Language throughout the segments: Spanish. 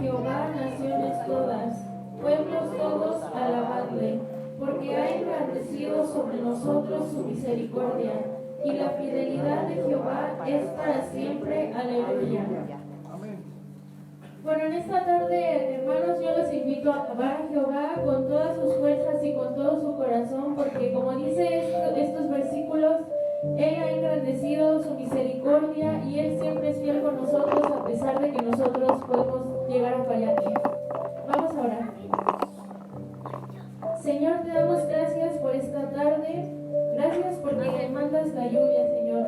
Jehová naciones todas, pueblos todos, alabadle, porque ha engrandecido sobre nosotros su misericordia, y la fidelidad de Jehová es para siempre. Aleluya. Bueno, en esta tarde, hermanos, yo los invito a alabar a Jehová con todas sus fuerzas y con todo su corazón, porque como dice estos versículos, Él ha engrandecido su misericordia y Él siempre es fiel con nosotros a pesar de que nosotros podemos llegar a fallarle. Vamos a orar. Señor, te damos gracias por esta tarde. Gracias porque mandas la lluvia, Señor.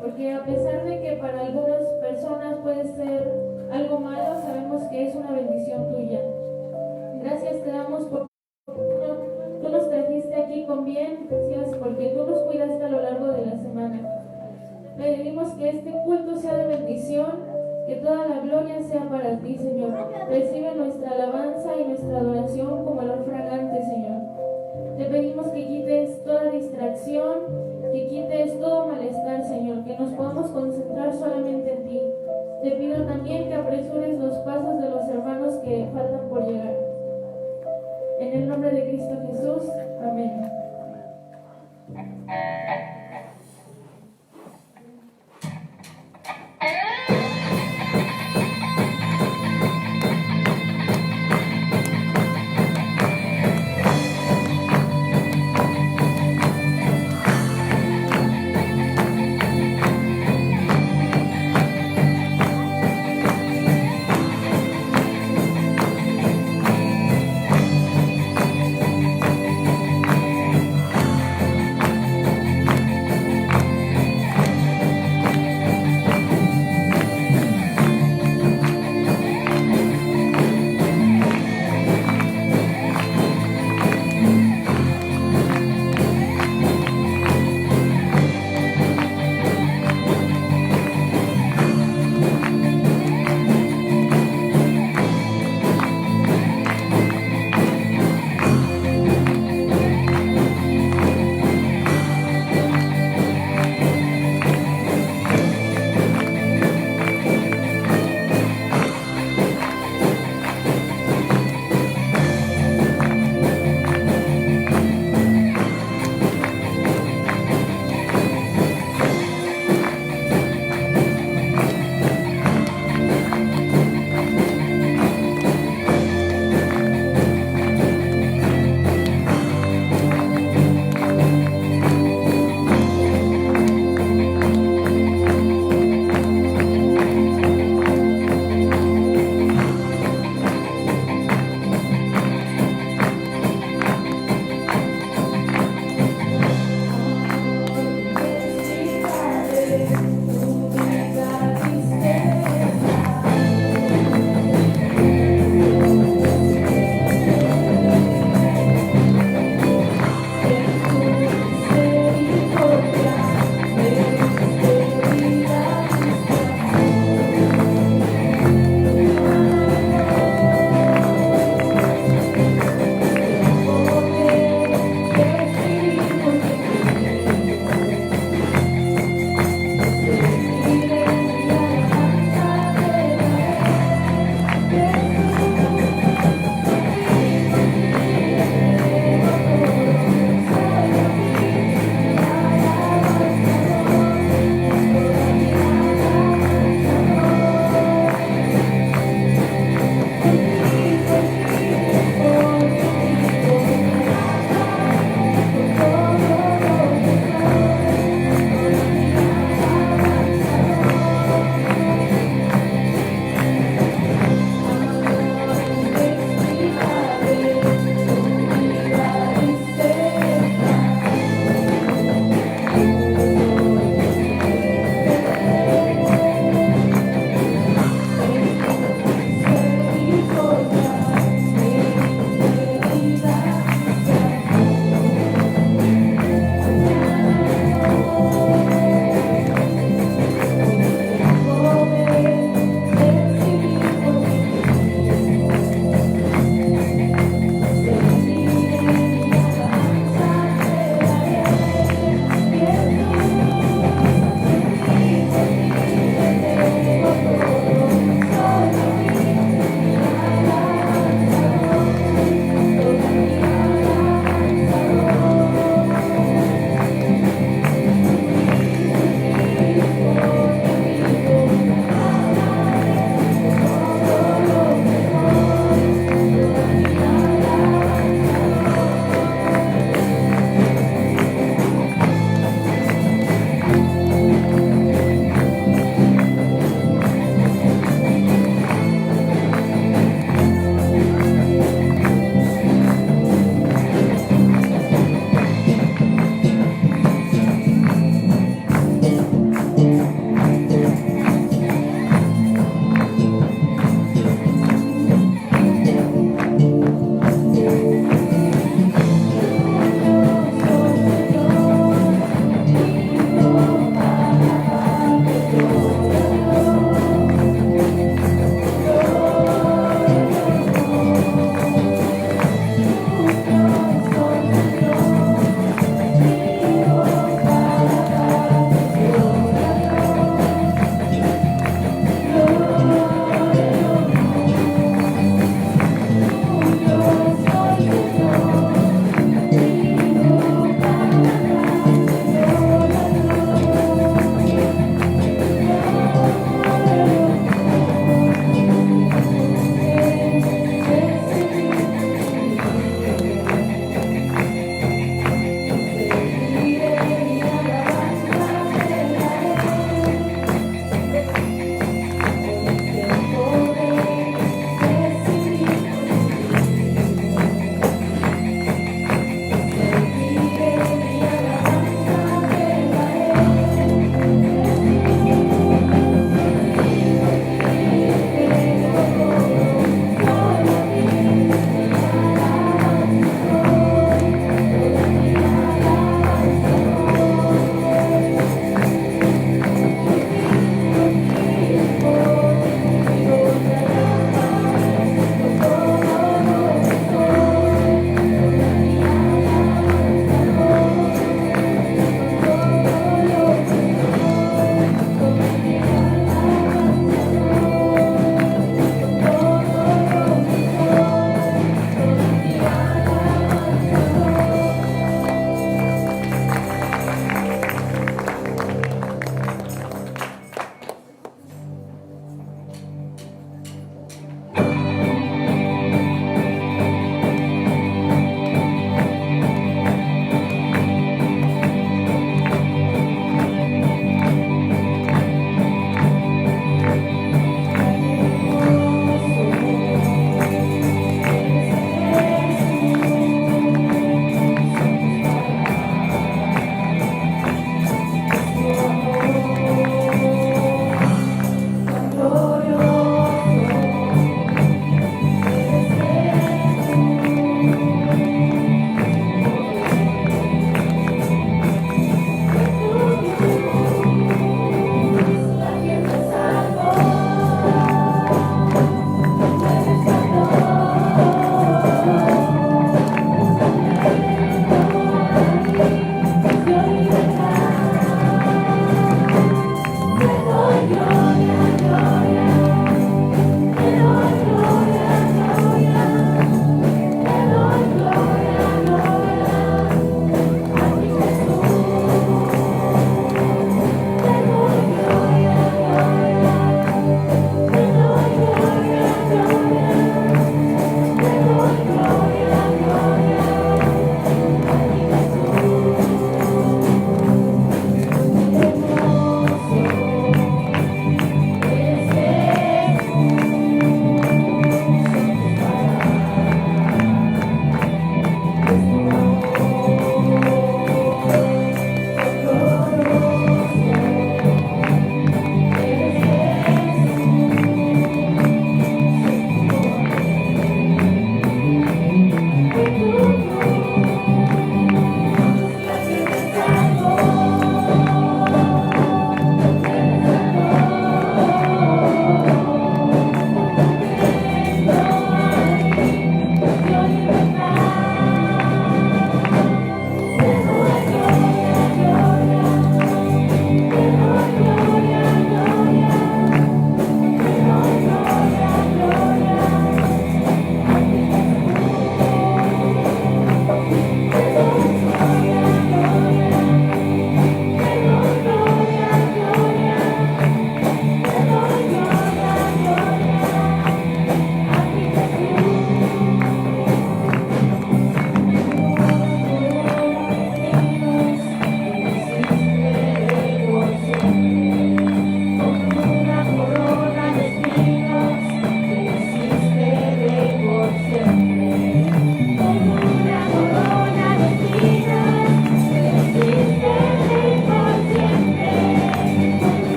Porque a pesar de que para algunas personas puede ser algo malo, sabemos que es una bendición tuya. Gracias te damos porque tú nos trajiste aquí con bien. Gracias porque tú nos cuidaste a lo largo de la semana. Pedimos que este culto sea de bendición, que toda la gloria sea para ti, Señor. Recibe nuestra alabanza y nuestra adoración como olor fragante, Señor. Te pedimos que quites toda distracción, que quites todo malestar, Señor, que nos podamos concentrar solamente en ti. Te pido también que apresures los pasos de los hermanos que faltan por llegar. En el nombre de Cristo Jesús, amén.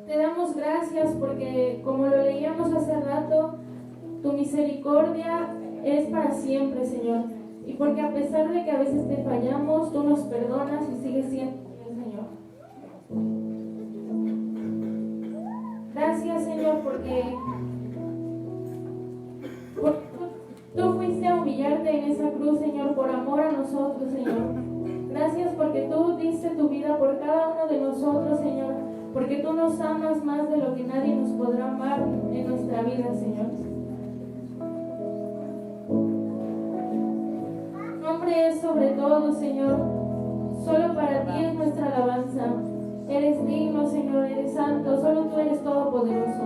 Te damos gracias porque, como lo leíamos hace rato, tu misericordia es para siempre, Señor. Y porque a pesar de que a veces te fallamos, tú nos perdonas y sigues siendo fiel, Señor. Gracias, Señor, porque tú fuiste a humillarte en esa cruz, Señor, por amor a nosotros, Señor. Gracias porque tú diste tu vida por cada uno de nosotros, Señor, porque tú nos amas más de lo que nadie nos podrá amar en nuestra vida, Señor. Tu nombre es sobre todo, Señor. Solo para ti es nuestra alabanza. Eres digno, Señor, eres santo, solo tú eres todopoderoso.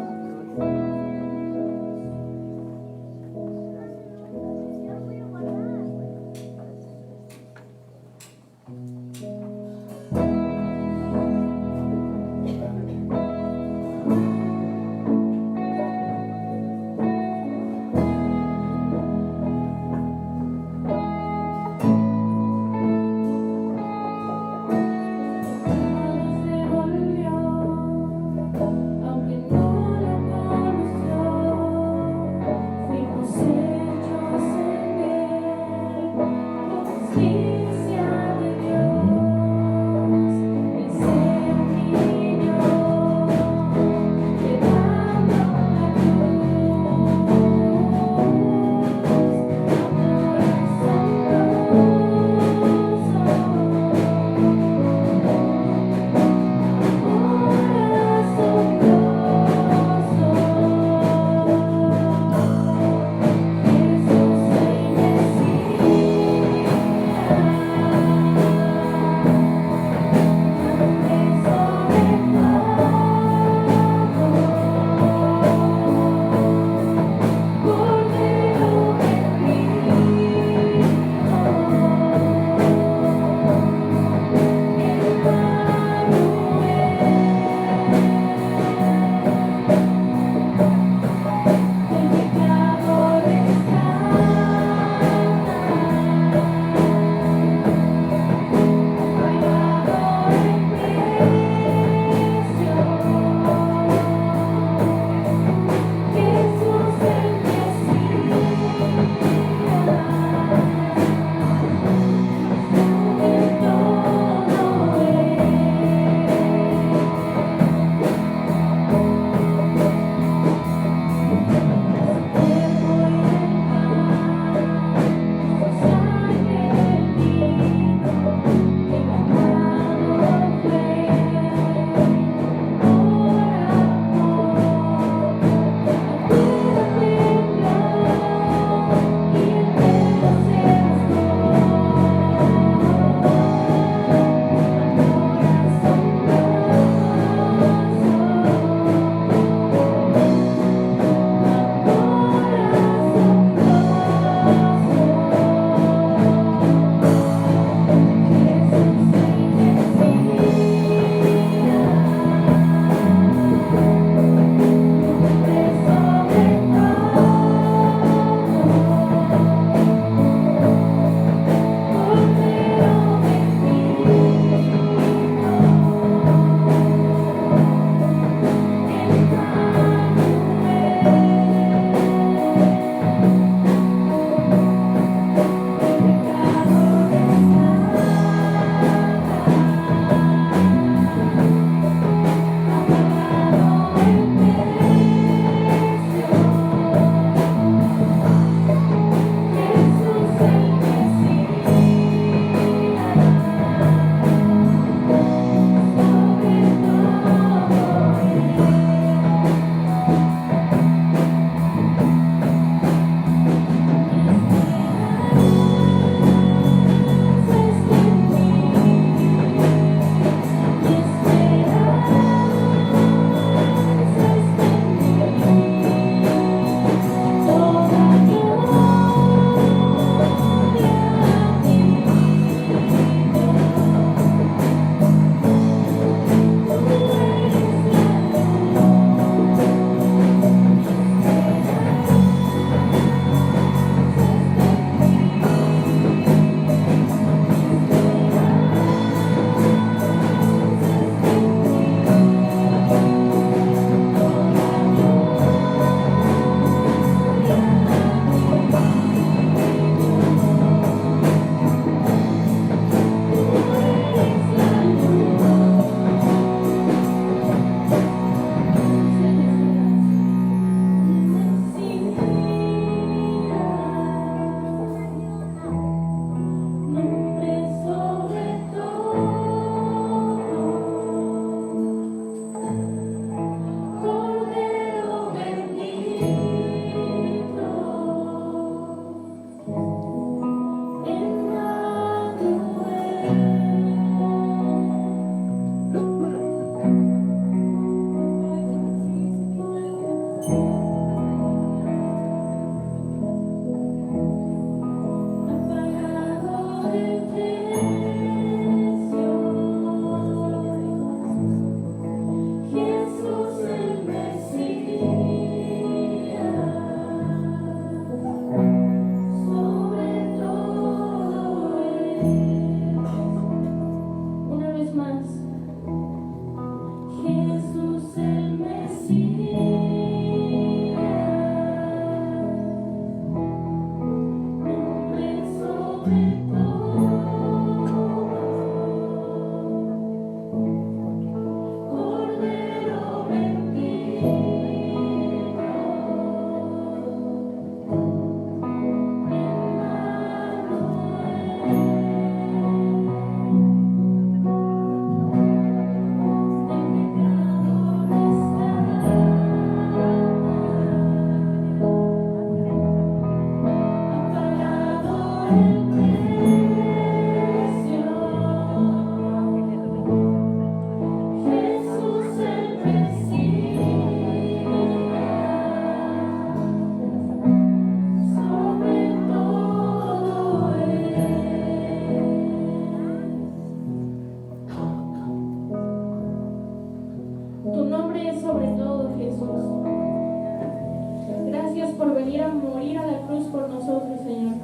morir a la cruz por nosotros, Señor.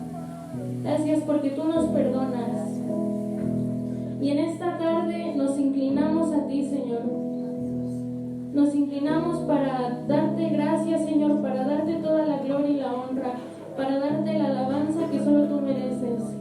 Gracias porque tú nos perdonas. Y en esta tarde nos inclinamos a ti, Señor. Nos inclinamos para darte gracias, Señor, para darte toda la gloria y la honra, para darte la alabanza que solo tú mereces.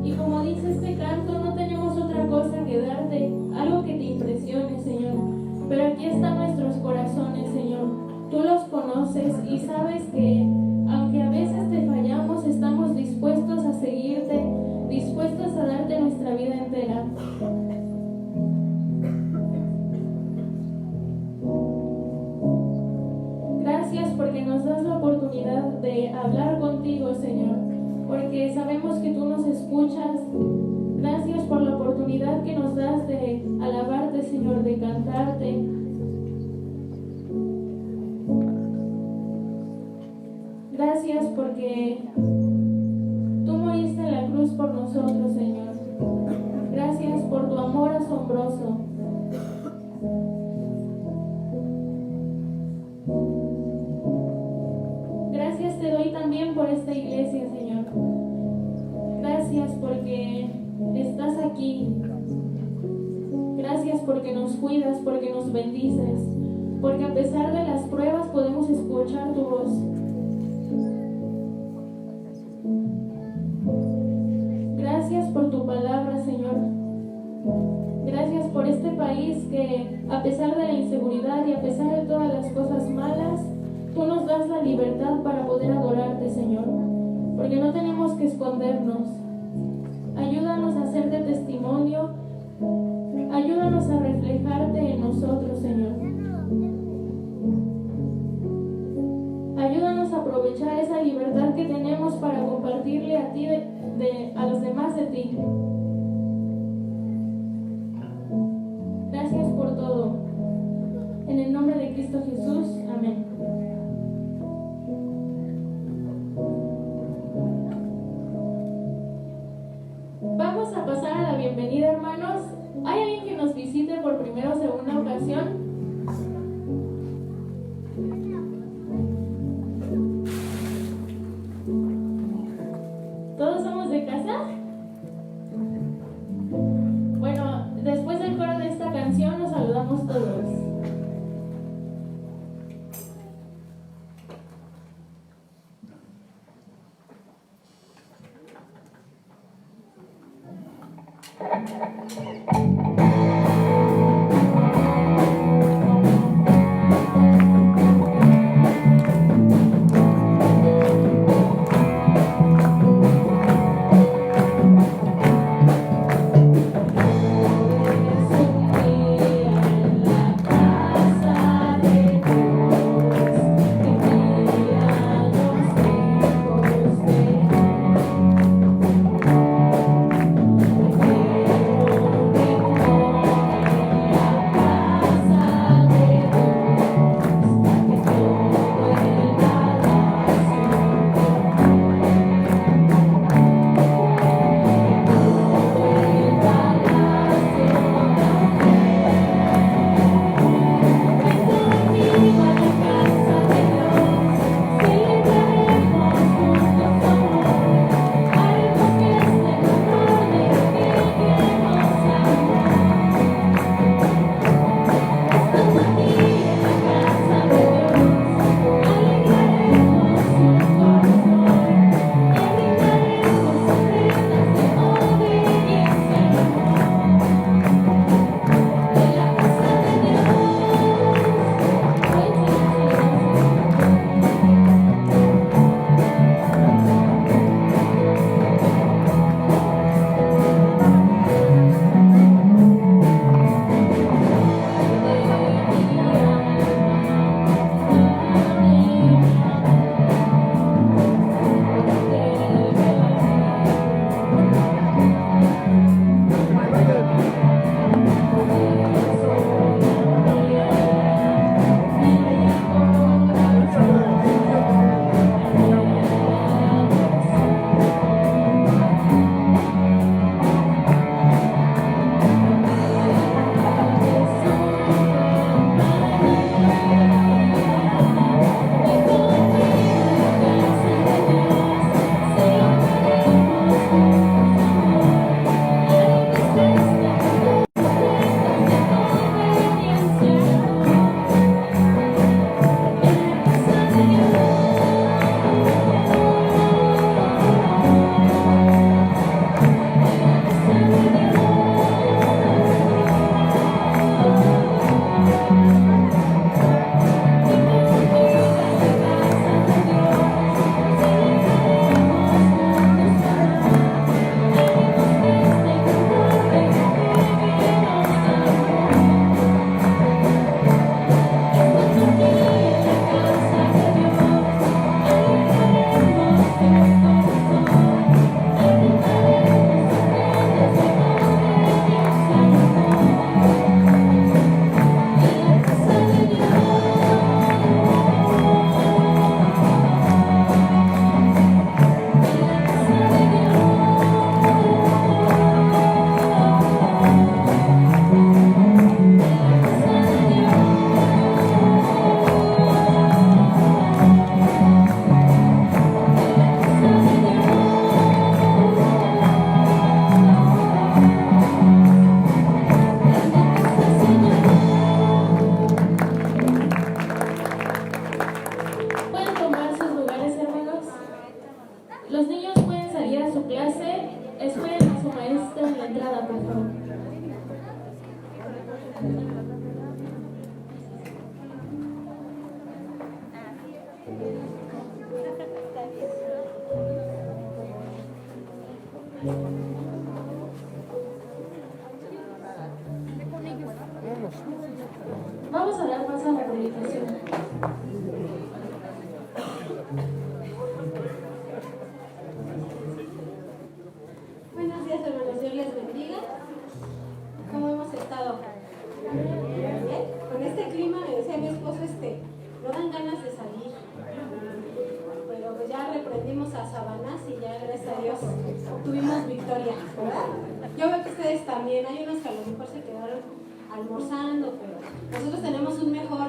Y como dice este canto, no tenemos otra cosa que darte, algo que te impresione, Señor. Pero aquí están nuestros corazones, Señor. Tú los conoces y sabes que, aunque a veces te fallamos, estamos dispuestos a seguirte, dispuestos a darte nuestra vida entera. Gracias porque nos das la oportunidad de hablar contigo, Señor, porque sabemos que tú nos escuchas. Gracias por la oportunidad que nos das de alabarte, Señor, de cantarte. Gracias porque tú moriste en la cruz por nosotros, Señor. Gracias por tu amor asombroso. Gracias te doy también por esta iglesia, Señor. Gracias porque estás aquí. Gracias porque nos cuidas, porque nos bendices, porque a pesar de las pruebas podemos escuchar tu voz. Gracias por tu palabra, Señor. Gracias por este país que, a pesar de la inseguridad y a pesar de todas las cosas malas, tú nos das la libertad para poder adorarte, Señor, porque no tenemos que escondernos. Ayúdanos a hacerte testimonio. Ayúdanos a reflejarte en nosotros, Señor. Ayúdanos a aprovechar esa libertad que tenemos para compartirle a ti, a los demás de ti. Gracias por todo. En el nombre de Cristo Jesús. Amén. Vamos a pasar a la bienvenida, hermanos. ¿Hay alguien que nos visite por primera o segunda ocasión? ¿Todos somos de casa? Bueno, después del coro de esta canción nos saludamos todos. a su clase. Esperen a su maestra en la entrada, por favor. Vamos a dar paso a la predicación. Buenos días, hermanos, Dios les bendiga. ¿Cómo hemos estado? ¿Bien? Con este clima, me decía mi esposo, no dan ganas de salir. Pero pues ya reprendimos a Sabanás y ya, gracias a Dios, tuvimos victoria, ¿verdad? Yo veo que ustedes también, hay unos que a lo mejor se quedaron almorzando, pero nosotros tenemos un mejor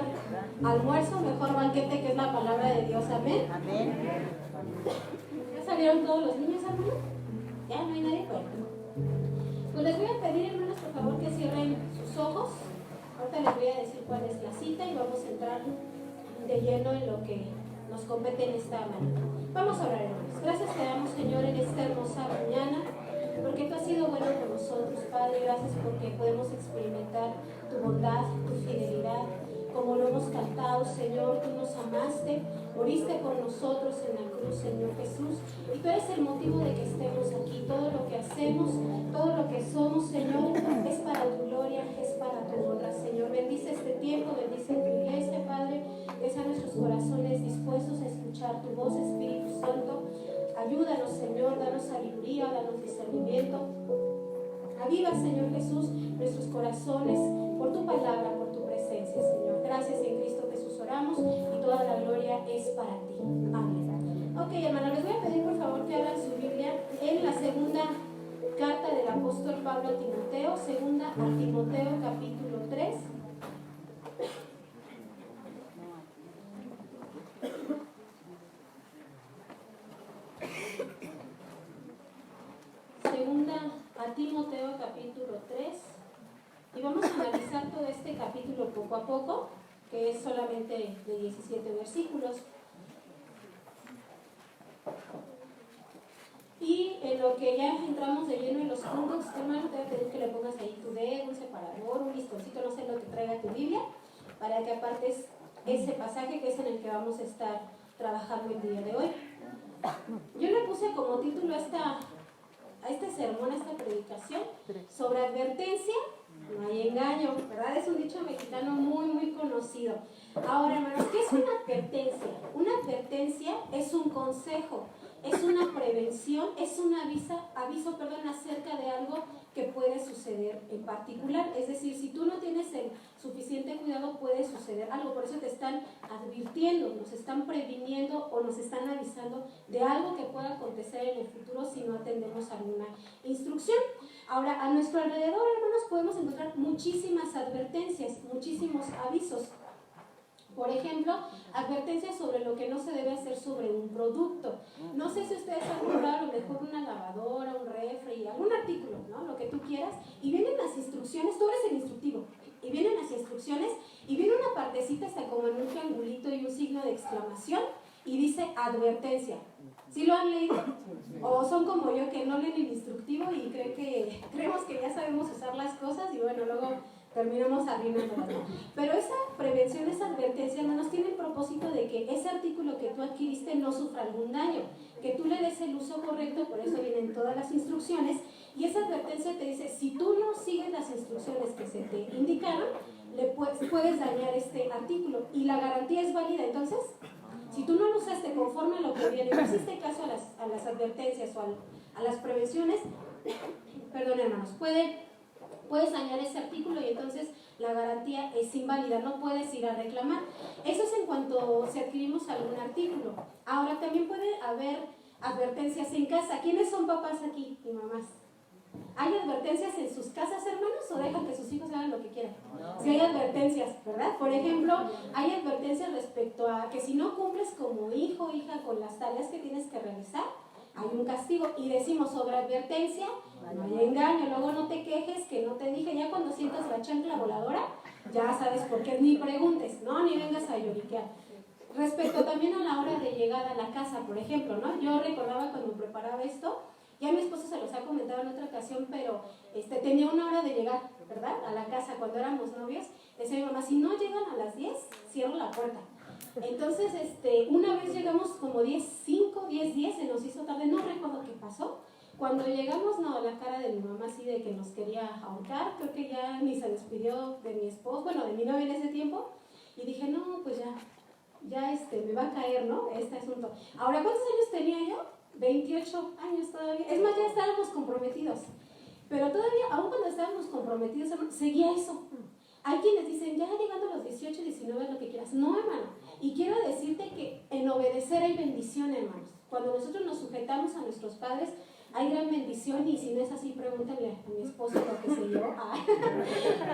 almuerzo, mejor banquete, que es la palabra de Dios. Amén. Amén. ¿Ya salieron todos los niños, hermanos? ¿Ya no hay nadie? Pues les voy a pedir, hermanos, por favor, que cierren sus ojos. Ahorita les voy a decir cuál es la cita y vamos a entrar de lleno en lo que nos compete en esta mañana. Vamos a orar, hermanos. Gracias te damos, Señor, en esta hermosa mañana, porque tú has sido bueno con nosotros, Padre. Gracias porque podemos experimentar tu bondad, tu fidelidad. Como lo hemos cantado, Señor, tú nos amaste, moriste por nosotros en la cruz, Señor Jesús, y tú eres el motivo de que estemos aquí. Todo lo que hacemos, todo lo que somos, Señor, es para tu gloria, es para tu honra, Señor. Bendice este tiempo, bendice tu iglesia, Padre. Deja nuestros corazones dispuestos a escuchar tu voz, Espíritu Santo. Ayúdanos, Señor, danos sabiduría, danos discernimiento. Aviva, Señor Jesús, nuestros corazones por tu palabra, por tu presencia, Señor. Gracias, en Cristo Jesús oramos y toda la gloria es para ti. Amén. Ok, hermanos, les voy a pedir por favor que abran su Biblia en la segunda carta del apóstol Pablo a Timoteo, segunda a Timoteo capítulo 3. Segunda a Timoteo capítulo 3, y vamos a analizar todo este capítulo poco a poco, que es solamente de 17 versículos. Y en lo que ya entramos de lleno en los puntos, hermano, te voy a pedir que le pongas ahí tu dedo, un separador, un listoncito, no sé lo que traiga tu Biblia, para que apartes ese pasaje que es en el que vamos a estar trabajando el día de hoy. Yo le puse como título a este sermón, a esta predicación, sobre advertencia, no hay engaño, ¿verdad? Es un dicho mexicano muy, muy conocido. Ahora, hermanos, ¿qué es una advertencia? Una advertencia es un consejo, es una prevención, es un aviso acerca de algo que puede suceder en particular. Es decir, si tú no tienes el suficiente cuidado, puede suceder algo. Por eso te están advirtiendo, nos están previniendo o nos están avisando de algo que pueda acontecer en el futuro si no atendemos alguna instrucción. Ahora, a nuestro alrededor, hermanos, podemos encontrar muchísimas advertencias, muchísimos avisos. Por ejemplo, advertencias sobre lo que no se debe hacer sobre un producto. No sé si ustedes han comprado a lo mejor una lavadora, un refri, algún artículo, ¿no? Lo que tú quieras, y vienen las instrucciones, tú eres el instructivo, y vienen las instrucciones, y viene una partecita hasta como en un triangulito y un signo de exclamación, y dice advertencia. ¿Sí lo han leído? O son como yo que no leen el instructivo y creemos que ya sabemos usar las cosas y bueno, luego terminamos arruinándolas, ¿no? Pero esa prevención, esa advertencia, hermanos, tiene el propósito de que ese artículo que tú adquiriste no sufra algún daño, que tú le des el uso correcto. Por eso vienen todas las instrucciones, y esa advertencia te dice, si tú no sigues las instrucciones que se te indicaron, puedes dañar este artículo, y la garantía es válida. Entonces, si tú no lo usaste conforme a lo que viene, no hiciste caso a las advertencias o a las prevenciones, perdón, hermanos, puedes dañar ese artículo y entonces la garantía es inválida, no puedes ir a reclamar. Eso es en cuanto si adquirimos algún artículo. Ahora, también puede haber advertencias en casa. ¿Quiénes son papás aquí y mamás? ¿Hay advertencias en sus casas, hermanos, o dejan que sus hijos hagan lo que quieran? No. Sí hay advertencias, ¿verdad? Por ejemplo, hay advertencias respecto a que si no cumples como hijo o hija con las tareas que tienes que realizar, hay un castigo. Y decimos sobre advertencia, no hay engaño. Luego no te quejes que no te dije. Ya cuando sientas la chancla voladora, ya sabes por qué, ni preguntes, ¿no? Ni vengas a lloriquear. Respecto también a la hora de llegar a la casa, por ejemplo, ¿no? Yo recordaba cuando preparaba esto, Ya mi esposo se los ha comentado en otra ocasión, pero tenía una hora de llegar, ¿verdad? A la casa cuando éramos novios. Decía mi mamá, si no llegan a las 10, cierro la puerta. Entonces, una vez llegamos como 10:05, 10:10, se nos hizo tarde, no recuerdo qué pasó. Cuando llegamos, no, la cara de mi mamá así de que nos quería ahorcar, creo que ya ni se despidió de mi esposo, bueno, de mi novio en ese tiempo, y dije, no, pues ya me va a caer, ¿no? Este asunto. Ahora, ¿cuántos años tenía yo? 28 años todavía. Es más, ya estábamos comprometidos. Pero todavía, aún cuando estábamos comprometidos, hermano, seguía eso. Hay quienes dicen, ya llegando a los 18, 19, lo que quieras. No, hermano. Y quiero decirte que en obedecer hay bendición, hermanos. Cuando nosotros nos sujetamos a nuestros padres, hay gran bendición, y si no es así, pregúntale a mi esposo lo que sé yo.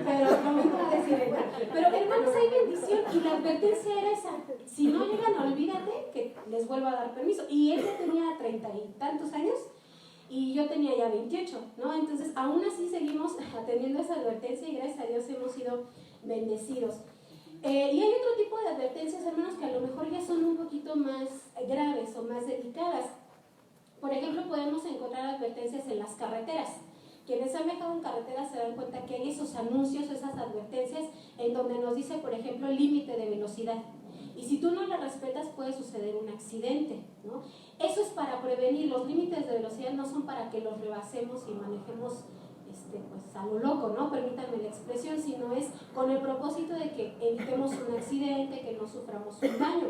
Pero no me va a decir ella. Pero hermanos, hay bendición, y la advertencia era esa: si no llegan, olvídate que les vuelva a dar permiso. Y él ya tenía 30 y tantos años, y yo tenía ya 28, ¿no? Entonces, aún así seguimos atendiendo esa advertencia, y gracias a Dios hemos sido bendecidos. Y hay otro tipo de advertencias, hermanos, que a lo mejor ya son un poquito más graves o más delicadas. Por ejemplo, podemos encontrar advertencias en las carreteras. Quienes han viajado en carretera se dan cuenta que hay esos anuncios, esas advertencias, en donde nos dice, por ejemplo, el límite de velocidad. Y si tú no lo respetas, puede suceder un accidente, ¿no? Eso es para prevenir. Los límites de velocidad no son para que los rebasemos y manejemos pues a lo loco, ¿no? Permítanme la expresión, sino es con el propósito de que evitemos un accidente, que no suframos un daño.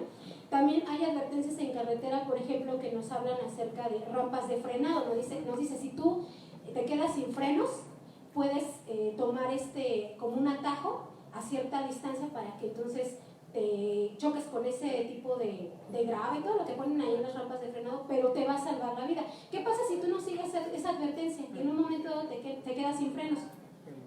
También hay advertencias en carretera, por ejemplo, que nos hablan acerca de rampas de frenado. Nos dice si tú te quedas sin frenos, puedes tomar como un atajo a cierta distancia para que entonces te choques con ese tipo de grava y todo lo que ponen ahí en las rampas de frenado, pero te va a salvar la vida. ¿Qué pasa si tú no sigues esa advertencia y en un momento te quedas sin frenos,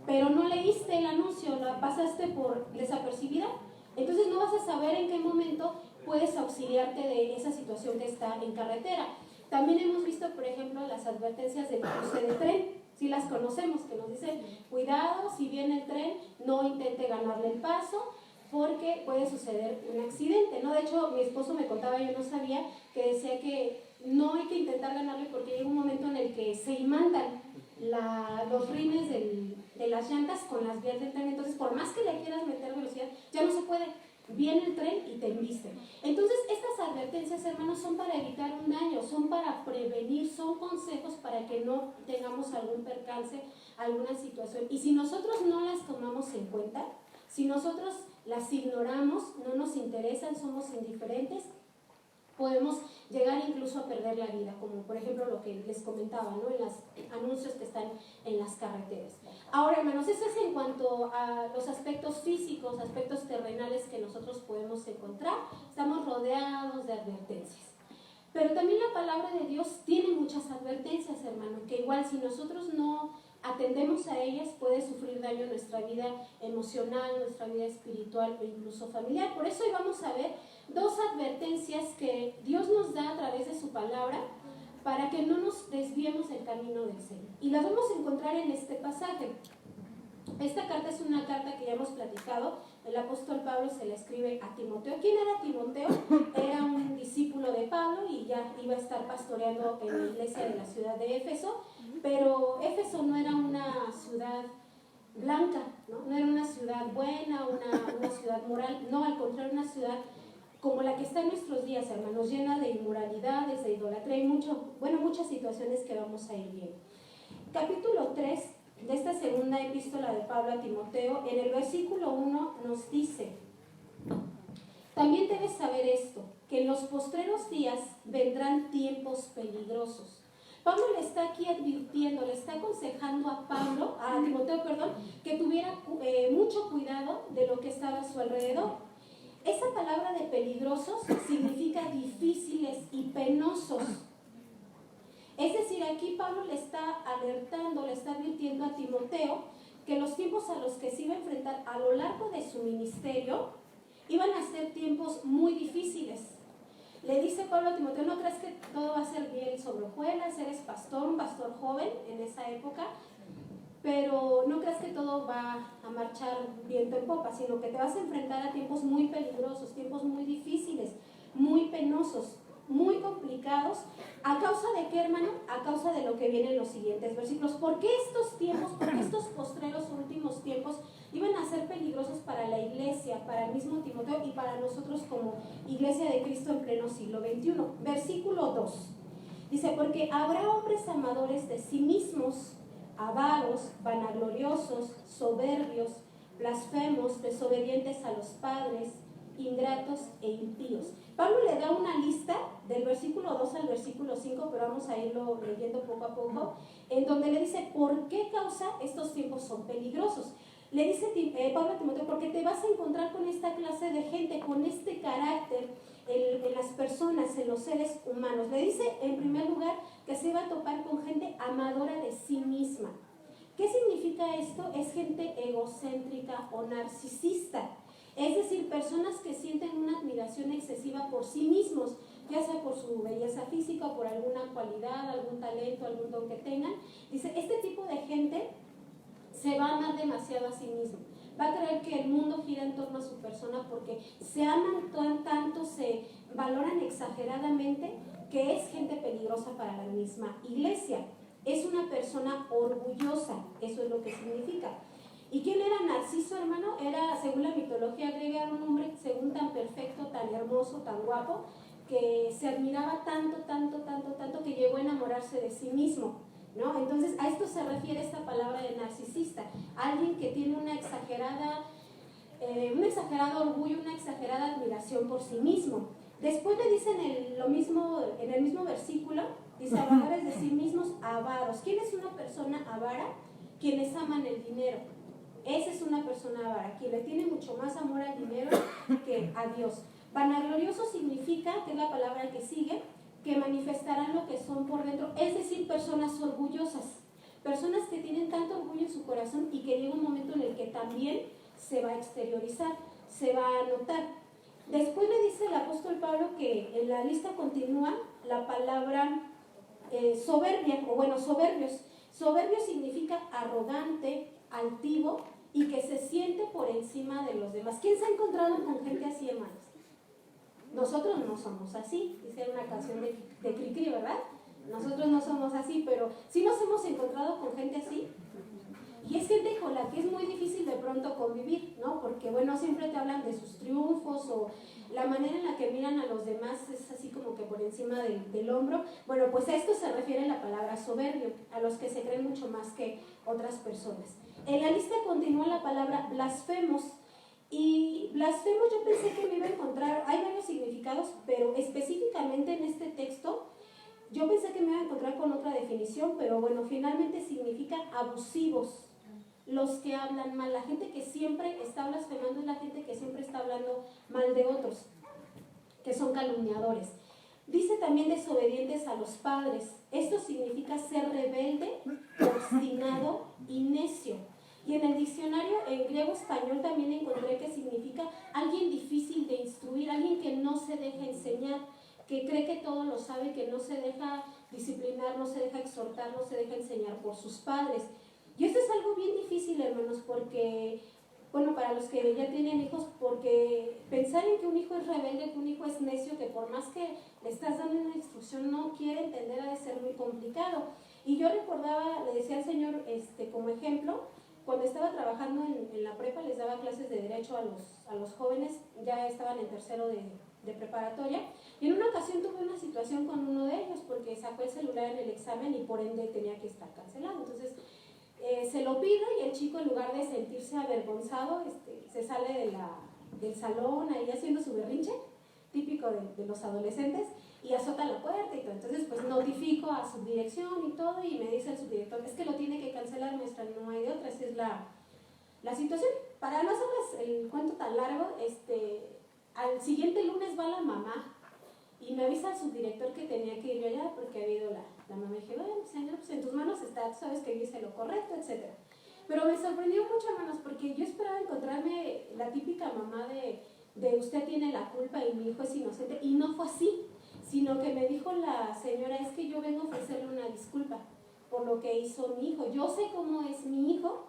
pero no leíste el anuncio, la pasaste por desapercibida? Entonces no vas a saber en qué momento puedes auxiliarte de esa situación que está en carretera. También hemos visto, por ejemplo, las advertencias del cruce de tren. Si las conocemos, que nos dicen, cuidado, si viene el tren, no intente ganarle el paso, porque puede suceder un accidente, ¿no? De hecho, mi esposo me contaba, yo no sabía, que decía que no hay que intentar ganarle porque llega un momento en el que se imantan los rines de las llantas con las vías del tren. Entonces, por más que le quieras meter velocidad, ya no se puede. Viene el tren y te embiste. Entonces, estas advertencias, hermanos, son para evitar un daño, son para prevenir, son consejos para que no tengamos algún percance, alguna situación. Y si nosotros no las tomamos en cuenta, si nosotros las ignoramos, no nos interesan, somos indiferentes, podemos llegar incluso a perder la vida, como por ejemplo lo que les comentaba, ¿no? En los anuncios que están en las carreteras. Ahora, hermanos, eso es en cuanto a los aspectos físicos, aspectos terrenales que nosotros podemos encontrar. Estamos rodeados de advertencias. Pero también la palabra de Dios tiene muchas advertencias, hermano, que igual si nosotros no atendemos a ellas, puede sufrir daño en nuestra vida emocional, nuestra vida espiritual o incluso familiar. Por eso hoy vamos a ver dos advertencias que Dios nos da a través de su palabra para que no nos desviemos del camino del Señor. Y las vamos a encontrar en este pasaje. Esta carta es una carta que ya hemos platicado. El apóstol Pablo se la escribe a Timoteo. ¿Quién era Timoteo? Era un discípulo de Pablo y ya iba a estar pastoreando en la iglesia de la ciudad de Éfeso. Pero Éfeso no era una ciudad blanca, no era una ciudad buena, una ciudad moral. No, al contrario, una ciudad como la que está en nuestros días, hermanos, llena de inmoralidades, de idolatría y muchas situaciones que vamos a ir viendo. Capítulo 3 de esta segunda epístola de Pablo a Timoteo, en el versículo 1 nos dice: también debes saber esto, que en los postreros días vendrán tiempos peligrosos. Pablo le está aquí advirtiendo, le está aconsejando a Timoteo, que tuviera mucho cuidado de lo que estaba a su alrededor. Esa palabra de peligrosos significa difíciles y penosos. Es decir, aquí Pablo le está alertando, le está advirtiendo a Timoteo que los tiempos a los que se iba a enfrentar a lo largo de su ministerio iban a ser tiempos muy difíciles. Le dice Pablo a Timoteo: no creas que todo va a ser bien sobre hojuelas, eres pastor, un pastor joven en esa época, pero no creas que todo va a marchar viento en popa, sino que te vas a enfrentar a tiempos muy peligrosos, tiempos muy difíciles, muy penosos. muy complicados. ¿A causa de qué, hermano? A causa de lo que viene en los siguientes versículos. ¿Por qué estos tiempos, por qué estos postreros últimos tiempos iban a ser peligrosos para la iglesia, para el mismo Timoteo y para nosotros como iglesia de Cristo en pleno siglo XXI? Versículo 2. Dice, porque habrá hombres amadores de sí mismos, avaros, vanagloriosos, soberbios, blasfemos, desobedientes a los padres, ingratos e impíos. Pablo le da una lista del versículo 2 al versículo 5, pero vamos a irlo leyendo poco a poco, en donde le dice por qué causa estos tiempos son peligrosos. Le dice Pablo a Timoteo, porque te vas a encontrar con esta clase de gente, con este carácter en las personas, en los seres humanos. Le dice en primer lugar que se va a topar con gente amadora de sí misma. ¿Qué significa esto? Es gente egocéntrica o narcisista. Es decir, personas que sienten una admiración excesiva por sí mismos, ya sea por su belleza física o por alguna cualidad, algún talento, algún don que tengan. Dice, este tipo de gente se va a amar demasiado a sí mismo. Va a creer que el mundo gira en torno a su persona porque se aman tanto, se valoran exageradamente, que es gente peligrosa para la misma iglesia. Es una persona orgullosa, eso es lo que significa. ¿Y quién era Narciso, hermano? Era, según la mitología griega, era un hombre según tan perfecto, tan hermoso, tan guapo, que se admiraba tanto que llegó a enamorarse de sí mismo, ¿no? Entonces a esto se refiere esta palabra de narcisista, alguien que tiene un exagerado orgullo, una exagerada admiración por sí mismo. Después le dicen en el mismo versículo, dice amadores de sí mismos, avaros. ¿Quién es una persona avara? Quienes aman el dinero. Esa es una persona avara, quien le tiene mucho más amor al dinero que a Dios. Vanaglorioso significa, que es la palabra que sigue, que manifestarán lo que son por dentro, es decir, personas orgullosas, personas que tienen tanto orgullo en su corazón y que llega un momento en el que también se va a exteriorizar, se va a notar. Después le dice el apóstol Pablo que en la lista continúa la palabra soberbia, o bueno, soberbios. Soberbio significa arrogante, altivo y que se siente por encima de los demás. ¿Quién se ha encontrado con gente así, hermanos? Nosotros no somos así, dice una canción de Cricri, ¿verdad? Nosotros no somos así, pero sí nos hemos encontrado con gente así. Y es gente con la que es muy difícil de pronto convivir, ¿no? Porque, bueno, siempre te hablan de sus triunfos o la manera en la que miran a los demás es así como que por encima del hombro. Bueno, pues a esto se refiere la palabra soberbio, a los que se creen mucho más que otras personas. En la lista continúa la palabra blasfemos. Y blasfemos yo pensé que me iba a encontrar, hay varios significados, pero específicamente en este texto yo pensé que me iba a encontrar con otra definición, pero bueno, finalmente significa abusivos, los que hablan mal. La gente que siempre está blasfemando es la gente que siempre está hablando mal de otros, que son calumniadores. Dice también desobedientes a los padres. Esto significa ser rebelde, obstinado y necio. Y en el diccionario en griego-español también encontré que significa alguien difícil de instruir, alguien que no se deja enseñar, que cree que todo lo sabe, que no se deja disciplinar, no se deja exhortar, no se deja enseñar por sus padres. Y esto es algo bien difícil, hermanos, porque, bueno, para los que ya tienen hijos, porque pensar en que un hijo es rebelde, que un hijo es necio, que por más que le estás dando una instrucción no quiere entender, ha de ser muy complicado. Y yo recordaba, le decía al Señor como ejemplo, cuando estaba trabajando en la prepa, les daba clases de derecho a los jóvenes, ya estaban en tercero de preparatoria, y en una ocasión tuve una situación con uno de ellos porque sacó el celular en el examen y por ende tenía que estar cancelado. Entonces se lo pido y el chico, en lugar de sentirse avergonzado, se sale del salón ahí haciendo su berrinche, típico de los adolescentes, y azota la puerta y todo. Entonces pues notifico a su dirección y todo, y me dice el subdirector, es que lo tiene que cancelar, maestra, no hay de otra, esa es la situación. Para no hacerles el cuento tan largo, al siguiente lunes va la mamá y me avisa al subdirector que tenía que ir yo allá porque había ido la mamá. Y dije, bueno, señor, pues en tus manos está, tú sabes que yo hice lo correcto, etc. Pero me sorprendió mucho, hermanos, porque yo esperaba encontrarme la típica mamá de usted tiene la culpa y mi hijo es inocente, y no fue así, sino que me dijo la señora, es que yo vengo a ofrecerle una disculpa por lo que hizo mi hijo. Yo sé cómo es mi hijo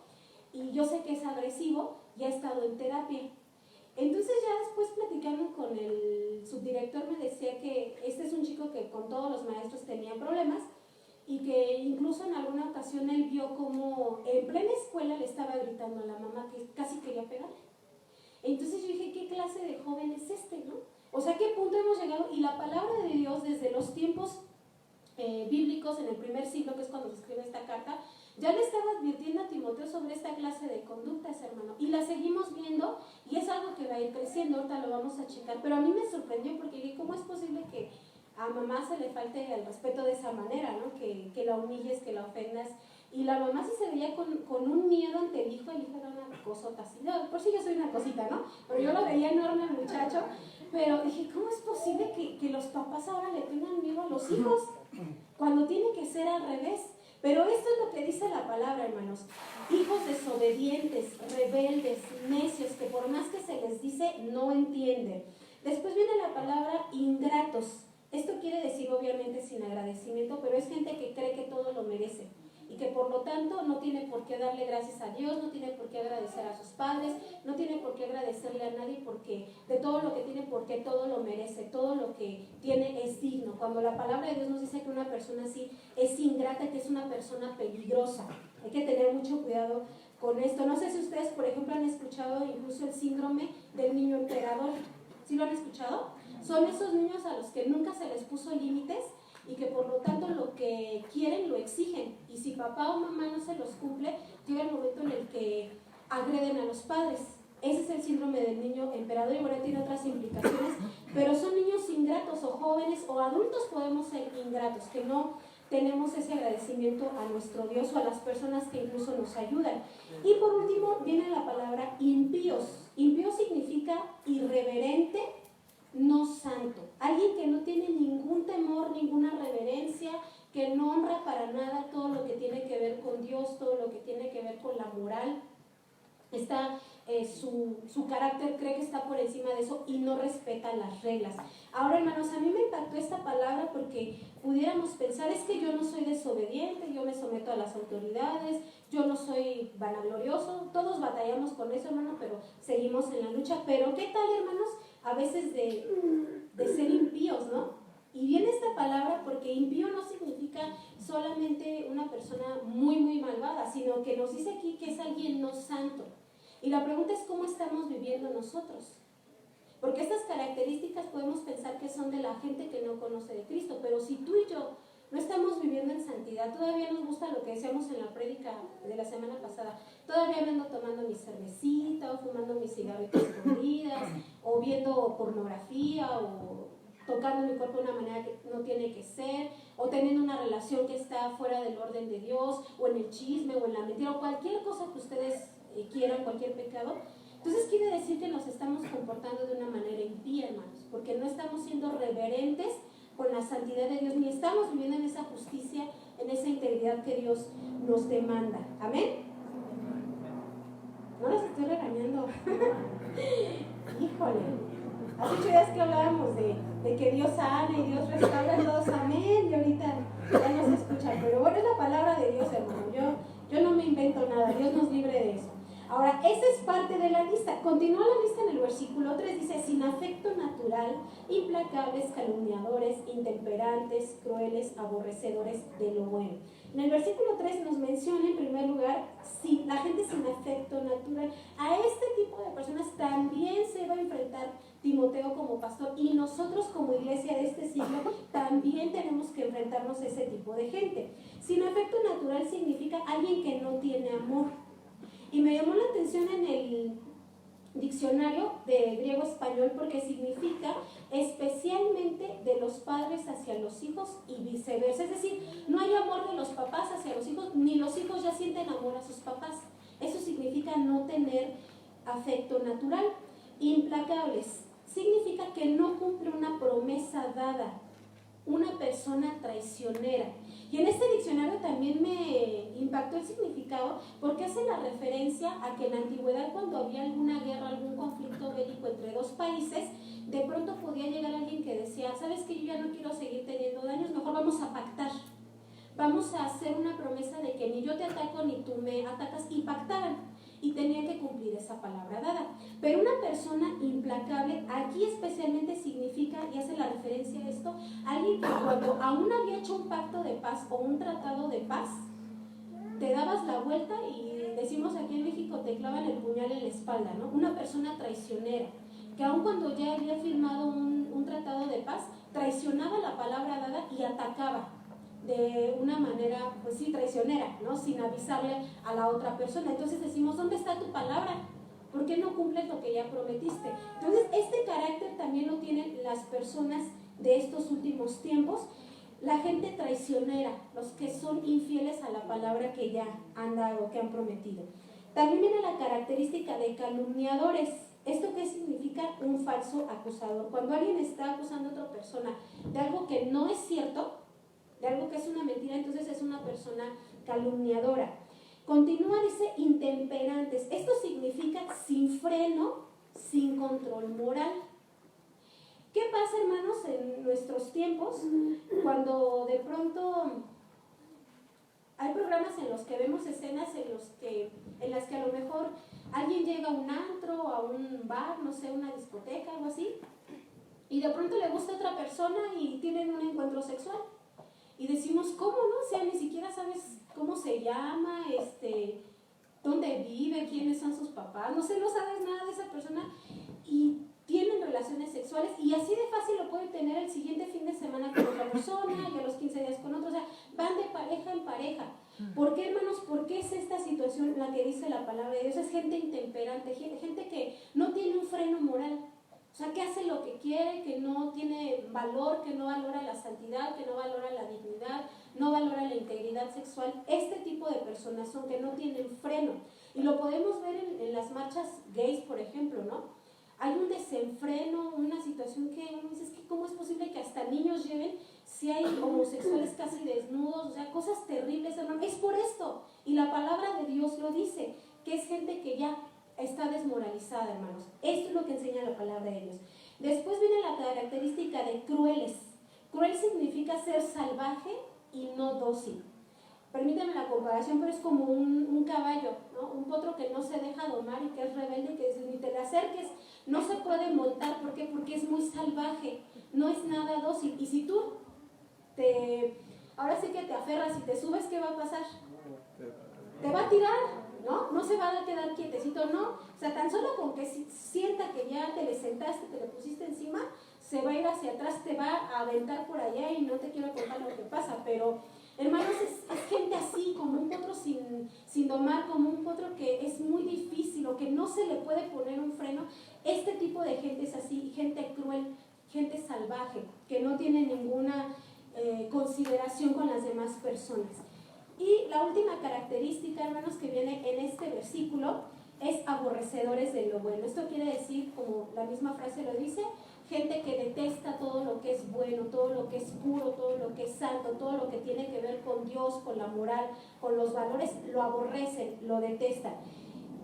y yo sé que es agresivo y ha estado en terapia. Entonces ya después platicando con el subdirector me decía que este es un chico que con todos los maestros tenía problemas y que incluso en alguna ocasión él vio como en plena escuela le estaba gritando a la mamá que casi quería pegarle. Entonces yo dije, ¿qué clase de joven es este, no? O sea, ¿a qué punto hemos llegado? Y la palabra de Dios desde los tiempos bíblicos en el primer siglo, que es cuando se escribe esta carta, ya le estaba advirtiendo a Timoteo sobre esta clase de conductas, hermano, y la seguimos viendo y es algo que va a ir creciendo, ahorita lo vamos a checar, pero a mí me sorprendió porque dije, ¿cómo es posible que a mamá se le falte el respeto de esa manera, ¿no? Que la humilles, que la ofendas? Y la mamá sí se veía con un miedo ante el hijo era una cosota así, no, por si yo soy una cosita, ¿no? Pero yo lo veía enorme al muchacho, pero dije, ¿cómo es posible que los papás ahora le tengan miedo a los hijos? Cuando tiene que ser al revés. Pero esto es lo que dice la palabra, hermanos. Hijos desobedientes, rebeldes, necios, que por más que se les dice, no entienden. Después viene la palabra ingratos. Esto quiere decir obviamente sin agradecimiento, pero es gente que cree que todo lo merece y que por lo tanto no tiene por qué darle gracias a Dios, no tiene por qué agradecer a sus padres, no tiene por qué agradecerle a nadie porque de todo lo que tiene, porque todo lo merece, todo lo que tiene es digno. Cuando la palabra de Dios nos dice que una persona así es ingrata, que es una persona peligrosa, hay que tener mucho cuidado con esto. No sé si ustedes, por ejemplo, han escuchado incluso el síndrome del niño emperador. ¿Sí lo han escuchado? Son esos niños a los que nunca se les puso límites y que por lo tanto lo que quieren lo exigen, y si papá o mamá no se los cumple, llega el momento en el que agreden a los padres. Ese es el síndrome del niño emperador, y bueno, tiene otras implicaciones, pero son niños ingratos, o jóvenes o adultos podemos ser ingratos, que no tenemos ese agradecimiento a nuestro Dios o a las personas que incluso nos ayudan. Y por último viene la palabra impíos. Impío significa irreverente, no santo, alguien que no tiene ningún temor, ninguna reverencia, que no honra para nada todo lo que tiene que ver con Dios, todo lo que tiene que ver con la moral. Su carácter cree que está por encima de eso y no respeta las reglas. Ahora, hermanos, a mí me impactó esta palabra porque pudiéramos pensar, es que yo no soy desobediente, yo me someto a las autoridades, yo no soy vanaglorioso. Todos batallamos con eso, hermano, pero seguimos en la lucha. Pero ¿qué tal, hermanos? A veces de ser impíos, ¿no? Y viene esta palabra porque impío no significa solamente una persona muy, muy malvada, sino que nos dice aquí que es alguien no santo. Y la pregunta es cómo estamos viviendo nosotros. Porque estas características podemos pensar que son de la gente que no conoce de Cristo, pero si tú y yo no estamos viviendo en santidad, todavía nos gusta lo que decíamos en la prédica de la semana pasada, todavía me ando tomando mi cervecita o fumando mis cigarritos escondidas o viendo pornografía o tocando mi cuerpo de una manera que no tiene que ser, o teniendo una relación que está fuera del orden de Dios, o en el chisme, o en la mentira, o cualquier cosa que ustedes quieran, cualquier pecado. Entonces quiere decir que nos estamos comportando de una manera impía, hermanos, porque no estamos siendo reverentes con la santidad de Dios, ni estamos viviendo en esa justicia, en esa integridad que Dios nos demanda. ¿Amén? No los estoy regañando. Híjole. Hace 8 días que hablábamos de que Dios sana y Dios restaura a todos, amén, y ahorita ya no se escucha, pero bueno, es la palabra de Dios, hermano, yo no me invento nada, Dios nos libre de eso. Ahora, esa es parte de la lista. Continúa la lista en el versículo 3, dice, sin afecto natural, implacables, calumniadores, intemperantes, crueles, aborrecedores de lo bueno. En el versículo 3 nos menciona en primer lugar, si la gente sin afecto natural. A este tipo de personas también se va a enfrentar Timoteo como pastor, y nosotros como iglesia de este siglo también tenemos que enfrentarnos a ese tipo de gente. Sin afecto natural significa alguien que no tiene amor. Y me llamó la atención en el diccionario de griego-español porque significa especialmente de los padres hacia los hijos y viceversa. Es decir, no hay amor de los papás hacia los hijos, ni los hijos ya sienten amor a sus papás. Eso significa no tener afecto natural. Implacables significa que no cumple una promesa dada, una persona traicionera. Y en este diccionario también me impactó el significado porque hace la referencia a que en la antigüedad, cuando había alguna guerra, algún conflicto bélico entre dos países, de pronto podía llegar alguien que decía, ¿sabes qué? Yo ya no quiero seguir teniendo daños, mejor vamos a pactar. Vamos a hacer una promesa de que ni yo te ataco ni tú me atacas, y pactaban. y tenía que cumplir esa palabra dada. Pero una persona implacable, aquí especialmente significa, y hace la referencia a esto, alguien que cuando aún había hecho un pacto de paz o un tratado de paz, te dabas la vuelta y decimos aquí en México, te clavan el puñal en la espalda, ¿no? Una persona traicionera, que aun cuando ya había firmado un tratado de paz, traicionaba la palabra dada y atacaba de una manera, pues sí, traicionera, ¿no? Sin avisarle a la otra persona. Entonces decimos, ¿dónde está tu palabra? ¿Por qué no cumples lo que ya prometiste? Entonces, este carácter también lo tienen las personas de estos últimos tiempos, la gente traicionera, los que son infieles a la palabra que ya han dado, que han prometido. También viene la característica de calumniadores. ¿Esto qué significa? Un falso acusador. Cuando alguien está acusando a otra persona de algo que no es cierto, de algo que es una mentira, entonces es una persona calumniadora. Continúa, dice, intemperantes. Esto significa sin freno, sin control moral. ¿Qué pasa, hermanos, en nuestros tiempos cuando de pronto hay programas en los que vemos escenas en las que a lo mejor alguien llega a un antro, a un bar, no sé, una discoteca, algo así, y de pronto le gusta a otra persona y tienen un encuentro sexual? Y decimos, ¿cómo no? O sea, ni siquiera sabes cómo se llama, dónde vive, quiénes son sus papás, no sé, no sabes nada de esa persona y tienen relaciones sexuales y así de fácil lo pueden tener el siguiente fin de semana con otra persona y a los 15 días con otra, o sea, van de pareja en pareja. ¿Por qué, hermanos? ¿Por qué es esta situación la que dice la palabra de Dios? Es gente intemperante, gente que no tiene un freno moral. O sea, que hace lo que quiere, que no tiene valor, que no valora la santidad, que no valora la dignidad, no valora la integridad sexual. Este tipo de personas son que no tienen freno. Y lo podemos ver en las marchas gays, por ejemplo, ¿no? Hay un desenfreno, una situación que uno dice, es que ¿cómo es posible que hasta niños lleven si hay homosexuales casi desnudos? O sea, cosas terribles, hermano. Es por esto. Y la palabra de Dios lo dice, que es gente que ya está desmoralizada, hermanos. Esto es lo que enseña la palabra de Dios. Después viene la característica de crueles. Cruel significa ser salvaje y no dócil. Permítanme la comparación, pero es como un caballo, ¿no? Un potro que no se deja domar y que es rebelde, que ni te le acerques, no se puede montar. ¿Por qué? Porque es muy salvaje, no es nada dócil. Y si tú ahora sí que te aferras y te subes, ¿qué va a pasar? Te va a tirar, ¿no? No se va a quedar quietecito, no. O sea, tan solo con que sienta que ya te le sentaste, te le pusiste encima, se va a ir hacia atrás, te va a aventar por allá y no te quiero contar lo que pasa, pero hermanos, es gente así, como un potro sin domar, como un potro que es muy difícil o que no se le puede poner un freno. Este tipo de gente es así, gente cruel, gente salvaje, que no tiene ninguna consideración con las demás personas. Y la última característica, hermanos, que viene en este versículo es aborrecedores de lo bueno. Esto quiere decir, como la misma frase lo dice, gente que detesta todo lo que es bueno, todo lo que es puro, todo lo que es santo, todo lo que tiene que ver con Dios, con la moral, con los valores, lo aborrecen, lo detestan.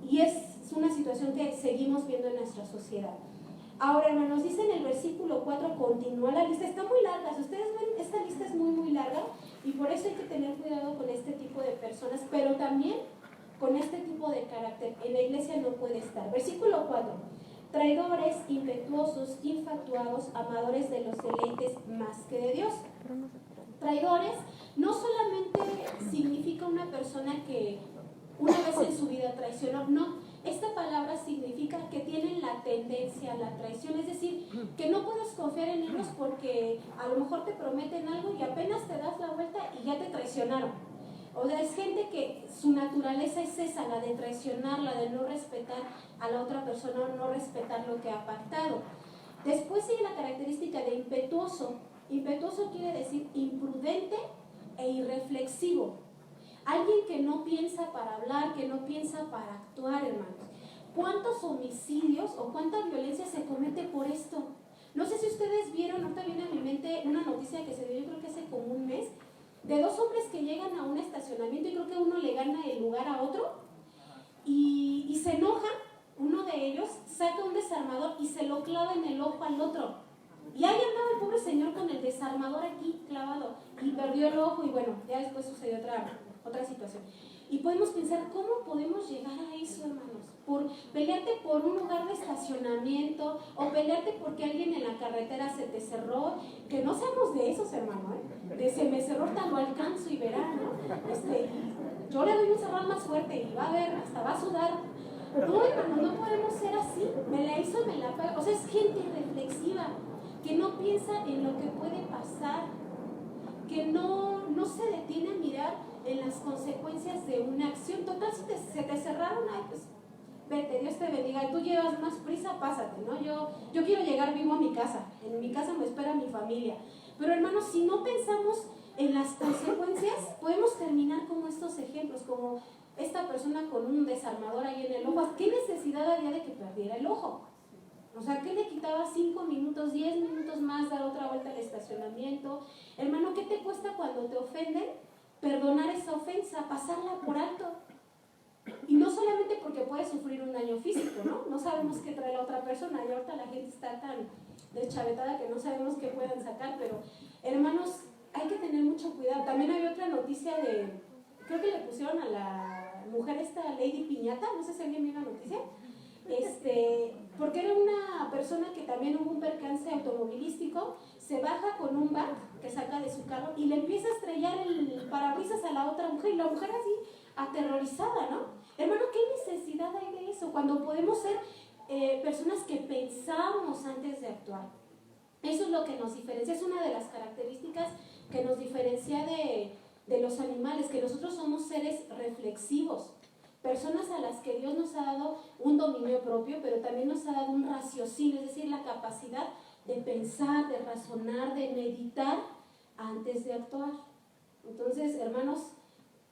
Y es una situación que seguimos viendo en nuestra sociedad. Ahora, hermanos, dice en el versículo 4, continúa la lista, está muy larga, si ustedes ven, esta lista es muy, muy larga, y por eso hay que tener cuidado con este tipo de personas, pero también con este tipo de carácter. En la iglesia no puede estar. Versículo 4. Traidores, impetuosos, infatuados, amadores de los deleites más que de Dios. Traidores no solamente significa una persona que una vez en su vida traicionó, no. Esta palabra significa que tienen la tendencia a la traición, es decir, que no puedes confiar en ellos porque a lo mejor te prometen algo y apenas te das la vuelta y ya te traicionaron. O sea, es gente que su naturaleza es esa, la de traicionar, la de no respetar a la otra persona, no respetar lo que ha pactado. Después sigue la característica de impetuoso. Impetuoso quiere decir imprudente e irreflexivo. Alguien que no piensa para hablar, que no piensa para actuar, hermanos. ¿Cuántos homicidios o cuánta violencia se comete por esto? No sé si ustedes vieron, ahorita viene a mi mente una noticia que se dio, yo creo que hace como un mes, de dos hombres que llegan a un estacionamiento y creo que uno le gana el lugar a otro y se enoja, uno de ellos saca un desarmador y se lo clava en el ojo al otro. Y ahí andaba el pobre señor con el desarmador aquí clavado y perdió el ojo y bueno, ya después sucedió otra situación. Y podemos pensar, ¿cómo podemos llegar a eso, hermanos? Por pelearte por un lugar de estacionamiento o pelearte porque alguien en la carretera se te cerró, que no seamos de esos, hermano, de se me cerró, tal lo alcanzo y verá, ¿no? Yo le doy un cerrón más fuerte y va a ver, hasta va a sudar. No, hermano, no podemos ser así. Me la hizo, me la paga. O sea, es gente reflexiva, que no piensa en lo que puede pasar, que no se detiene a mirar en las consecuencias de una acción. Total, si se te cerraron, ay, pues vete, Dios te bendiga. Y tú llevas más prisa, pásate, ¿no? Yo quiero llegar vivo a mi casa. En mi casa me espera mi familia. Pero hermanos, si no pensamos en las consecuencias, podemos terminar como estos ejemplos, como esta persona con un desarmador ahí en el ojo. ¿Qué necesidad había de que perdiera el ojo? O sea, ¿qué le quitaba 5 minutos, 10 minutos más, dar otra vuelta al estacionamiento? Hermano, ¿qué te cuesta cuando te ofenden? Perdonar esa ofensa, pasarla por alto. Y no solamente porque puede sufrir un daño físico, ¿no? No sabemos qué trae la otra persona, y ahorita la gente está tan deschavetada que no sabemos qué puedan sacar, pero hermanos, hay que tener mucho cuidado. También había otra noticia creo que le pusieron a la mujer esta Lady Piñata, no sé si alguien vio la noticia, porque era una persona que también hubo un percance automovilístico, se baja con un bat que saca de su carro y le empieza a estrellar el parabrisas a la otra mujer, y la mujer así aterrorizada, ¿no? Hermano, ¿qué necesidad hay de eso? Cuando podemos ser personas que pensamos antes de actuar. Eso es lo que nos diferencia, es una de las características que nos diferencia de los animales, que nosotros somos seres reflexivos, personas a las que Dios nos ha dado un dominio propio, pero también nos ha dado un raciocinio, es decir, la capacidad de pensar, de razonar, de meditar antes de actuar. Entonces, hermanos,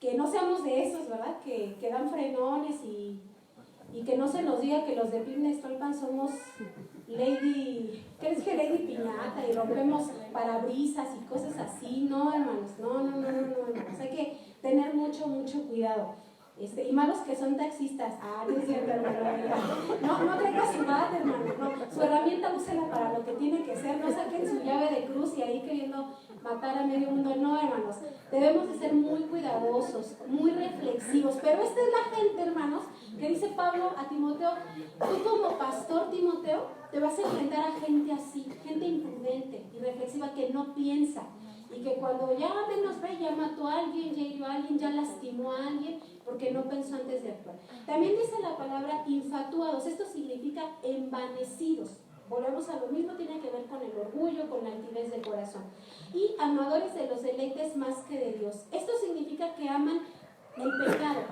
que no seamos de esos, ¿verdad? Que dan frenones y que no se nos diga que los de Pibne Stolpan somos Lady Piñata y rompemos parabrisas y cosas así. No, hermanos, no, hermanos. Hay que tener mucho cuidado. Y malos que son taxistas. No es cierto, hermano. No traiga su bat, hermano. No, su herramienta úsela para lo que tiene que ser. No saquen su llave de cruz y ahí queriendo matar a medio mundo. No, hermanos. Debemos de ser muy cuidadosos, muy reflexivos. Pero esta es la gente, hermanos, que dice Pablo a Timoteo: tú como pastor, Timoteo, te vas a enfrentar a gente así, gente imprudente y reflexiva que no piensa. Y que cuando ya menos ve, ya mató a alguien, ya hirió a alguien, ya lastimó a alguien, porque no pensó antes de actuar. También dice la palabra infatuados. Esto significa envanecidos. Volvemos a lo mismo, tiene que ver con el orgullo, con la altivez del corazón. Y amadores de los deleites más que de Dios. Esto significa que aman el pecado,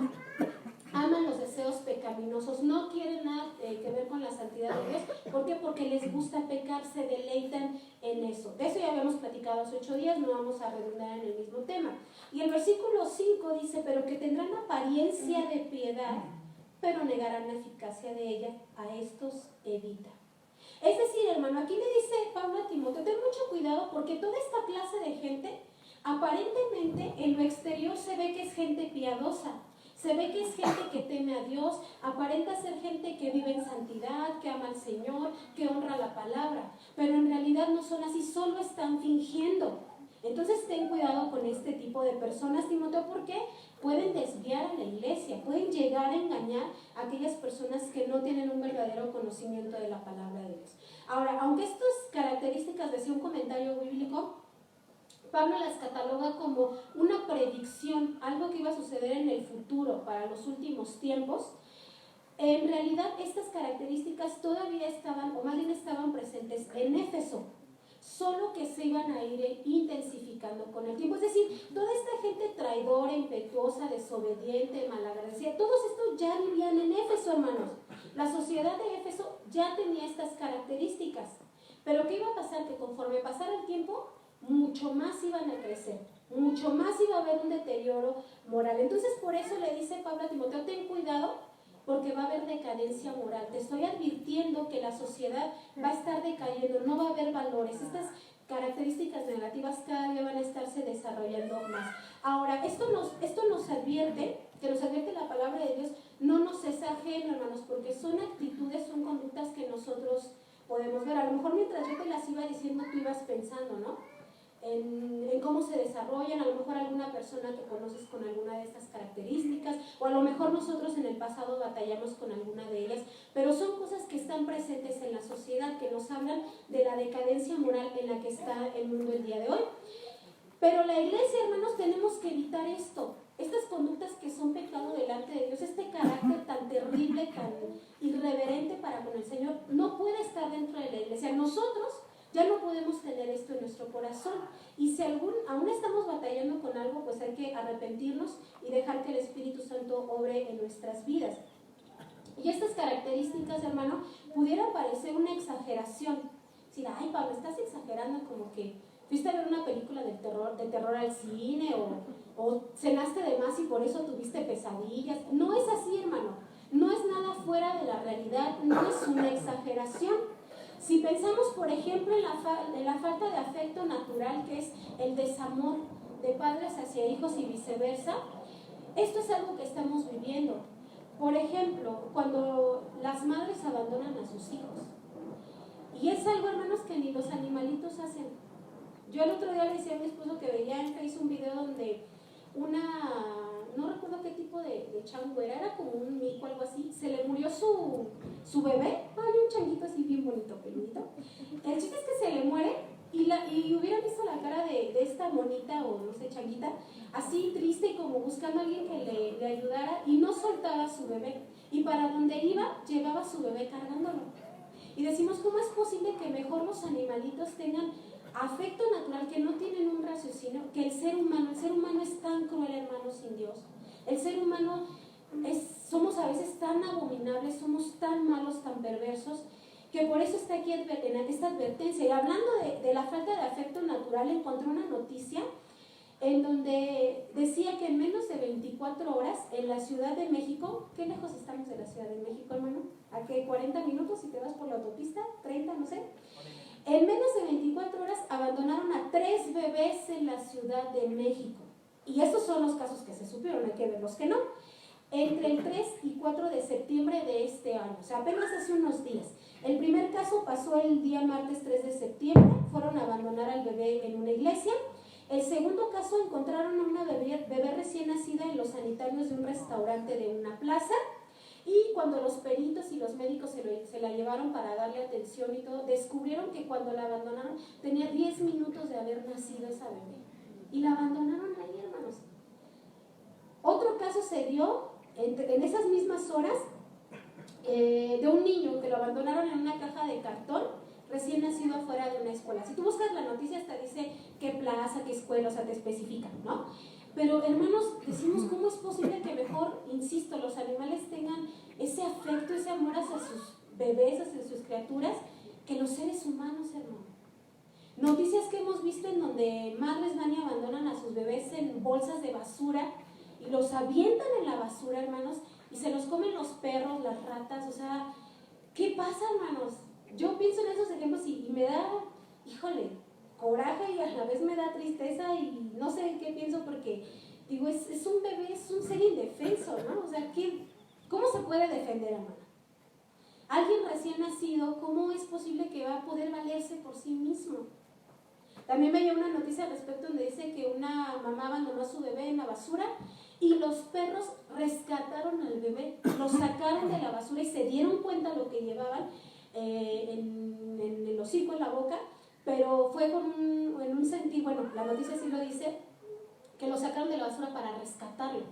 aman los deseos pecaminosos, no quieren nada que ver con la santidad de Dios. ¿Por qué? Porque les gusta pecar, se deleitan en eso. De eso ya habíamos platicado hace 8 días, no vamos a redundar en el mismo tema. Y el versículo 5 dice: pero que tendrán apariencia de piedad, pero negarán la eficacia de ella, a estos evita. Es decir, hermano, aquí le dice Pablo a Timoteo: ten mucho cuidado, porque toda esta clase de gente, aparentemente en lo exterior se ve que es gente piadosa, se ve que es gente que teme a Dios, aparenta ser gente que vive en santidad, que ama al Señor, que honra la palabra, pero en realidad no son así, solo están fingiendo. Entonces ten cuidado con este tipo de personas, Timoteo, porque pueden desviar a la iglesia, pueden llegar a engañar a aquellas personas que no tienen un verdadero conocimiento de la palabra de Dios. Ahora, aunque estas características, decía un comentario bíblico, Pablo las cataloga como una predicción, algo que iba a suceder en el futuro, para los últimos tiempos. En realidad, estas características todavía estaban, o más bien estaban presentes en Éfeso, solo que se iban a ir intensificando con el tiempo. Es decir, toda esta gente traidora, impetuosa, desobediente, malagradecida, todos estos ya vivían en Éfeso, hermanos. La sociedad de Éfeso ya tenía estas características. Pero ¿qué iba a pasar? Que conforme pasara el tiempo, mucho más iban a crecer, mucho más iba a haber un deterioro moral. Entonces, por eso le dice Pablo a Timoteo: ten cuidado, porque va a haber decadencia moral. Te estoy advirtiendo que la sociedad va a estar decayendo, no va a haber valores. Estas características negativas cada día van a estarse desarrollando más. Ahora, esto nos advierte, que nos advierte la palabra de Dios, no nos es ajeno, hermanos, porque son actitudes, son conductas que nosotros podemos ver. A lo mejor mientras yo te las iba diciendo, tú ibas pensando, ¿no? En cómo se desarrollan, a lo mejor alguna persona que conoces con alguna de estas características. características, o a lo mejor nosotros en el pasado batallamos con alguna de ellas, pero son cosas que están presentes en la sociedad, que nos hablan de la decadencia moral en la que está el mundo el día de hoy. Pero la iglesia, hermanos, tenemos que evitar esto, estas conductas que son pecado delante de Dios, este carácter tan terrible, tan irreverente para con el Señor, no puede estar dentro de la iglesia. Nosotros ya no podemos tener esto en nuestro corazón, y si aún estamos batallando con algo, pues hay que arrepentirnos y dejar que el Espíritu Santo obre en nuestras vidas. Y estas características, hermano, pudieran parecer una exageración. Decir, ay, Pablo, estás exagerando, como que fuiste a ver una película de terror al cine, o cenaste de más y por eso tuviste pesadillas. No es así, hermano. No es nada fuera de la realidad, no es una exageración. Si pensamos, por ejemplo, en la falta de afecto natural, que es el desamor de padres hacia hijos y viceversa, esto es algo que estamos viviendo. Por ejemplo, cuando las madres abandonan a sus hijos. Y es algo, hermanos, que ni los animalitos hacen. Yo el otro día le decía a mi esposo que veía en Facebook un video donde no recuerdo qué tipo de chango era como un mico o algo así, se le murió su bebé, hay un changuito así bien bonito, peludito. El chiste es que se le muere y hubiera visto la cara de esta monita o no sé, changuita, así triste y como buscando a alguien que le ayudara, y no soltaba a su bebé, y para donde iba llevaba a su bebé cargándolo. Y decimos, ¿cómo es posible que mejor los animalitos tengan afecto natural, que no tienen un raciocinio, que el ser humano es tan cruel, hermano, sin Dios? El ser humano somos a veces tan abominables, somos tan malos, tan perversos, que por eso está aquí esta advertencia. Y hablando de la falta de afecto natural, encontré una noticia en donde decía que en menos de 24 horas en la Ciudad de México, ¿qué lejos estamos de la Ciudad de México, hermano? ¿A qué? 40 minutos si te vas por la autopista, 30, no sé. En menos de 24 horas abandonaron a 3 bebés en la Ciudad de México. Y esos son los casos que se supieron, hay que ver los que no. Entre el 3 y 4 de septiembre de este año, o sea, apenas hace unos días. El primer caso pasó el día martes 3 de septiembre, fueron a abandonar al bebé en una iglesia. El segundo caso, encontraron a una bebé recién nacida en los sanitarios de un restaurante de una plaza. Y cuando los peritos y los médicos se la llevaron para darle atención y todo, descubrieron que cuando la abandonaron tenía 10 minutos de haber nacido esa bebé. Y la abandonaron ahí, hermanos. Otro caso se dio en esas mismas horas de un niño que lo abandonaron en una caja de cartón recién nacido afuera de una escuela. Si tú buscas la noticia, hasta dice qué plaza, qué escuela, o sea, te especifican, ¿no? Pero, hermanos, decimos, ¿cómo es posible que mejor, insisto, los animales tengan ese afecto, ese amor hacia sus bebés, hacia sus criaturas, que los seres humanos, hermano? Noticias que hemos visto en donde madres van y abandonan a sus bebés en bolsas de basura y los avientan en la basura, hermanos, y se los comen los perros, las ratas. O sea, ¿qué pasa, hermanos? Yo pienso en esos ejemplos y me da, híjole, coraje, y a la vez me da tristeza y no sé qué pienso, porque digo, es un bebé, es un ser indefenso, ¿no? O sea, ¿cómo se puede defender, hermano? Alguien recién nacido, ¿cómo es posible que va a poder valerse por sí mismo? También veía una noticia al respecto donde dice que una mamá abandonó a su bebé en la basura y los perros rescataron al bebé, lo sacaron de la basura y se dieron cuenta lo que llevaban en el hocico, en la boca, pero fue en un sentido, bueno, la noticia sí lo dice, que lo sacaron de la basura para rescatarlo.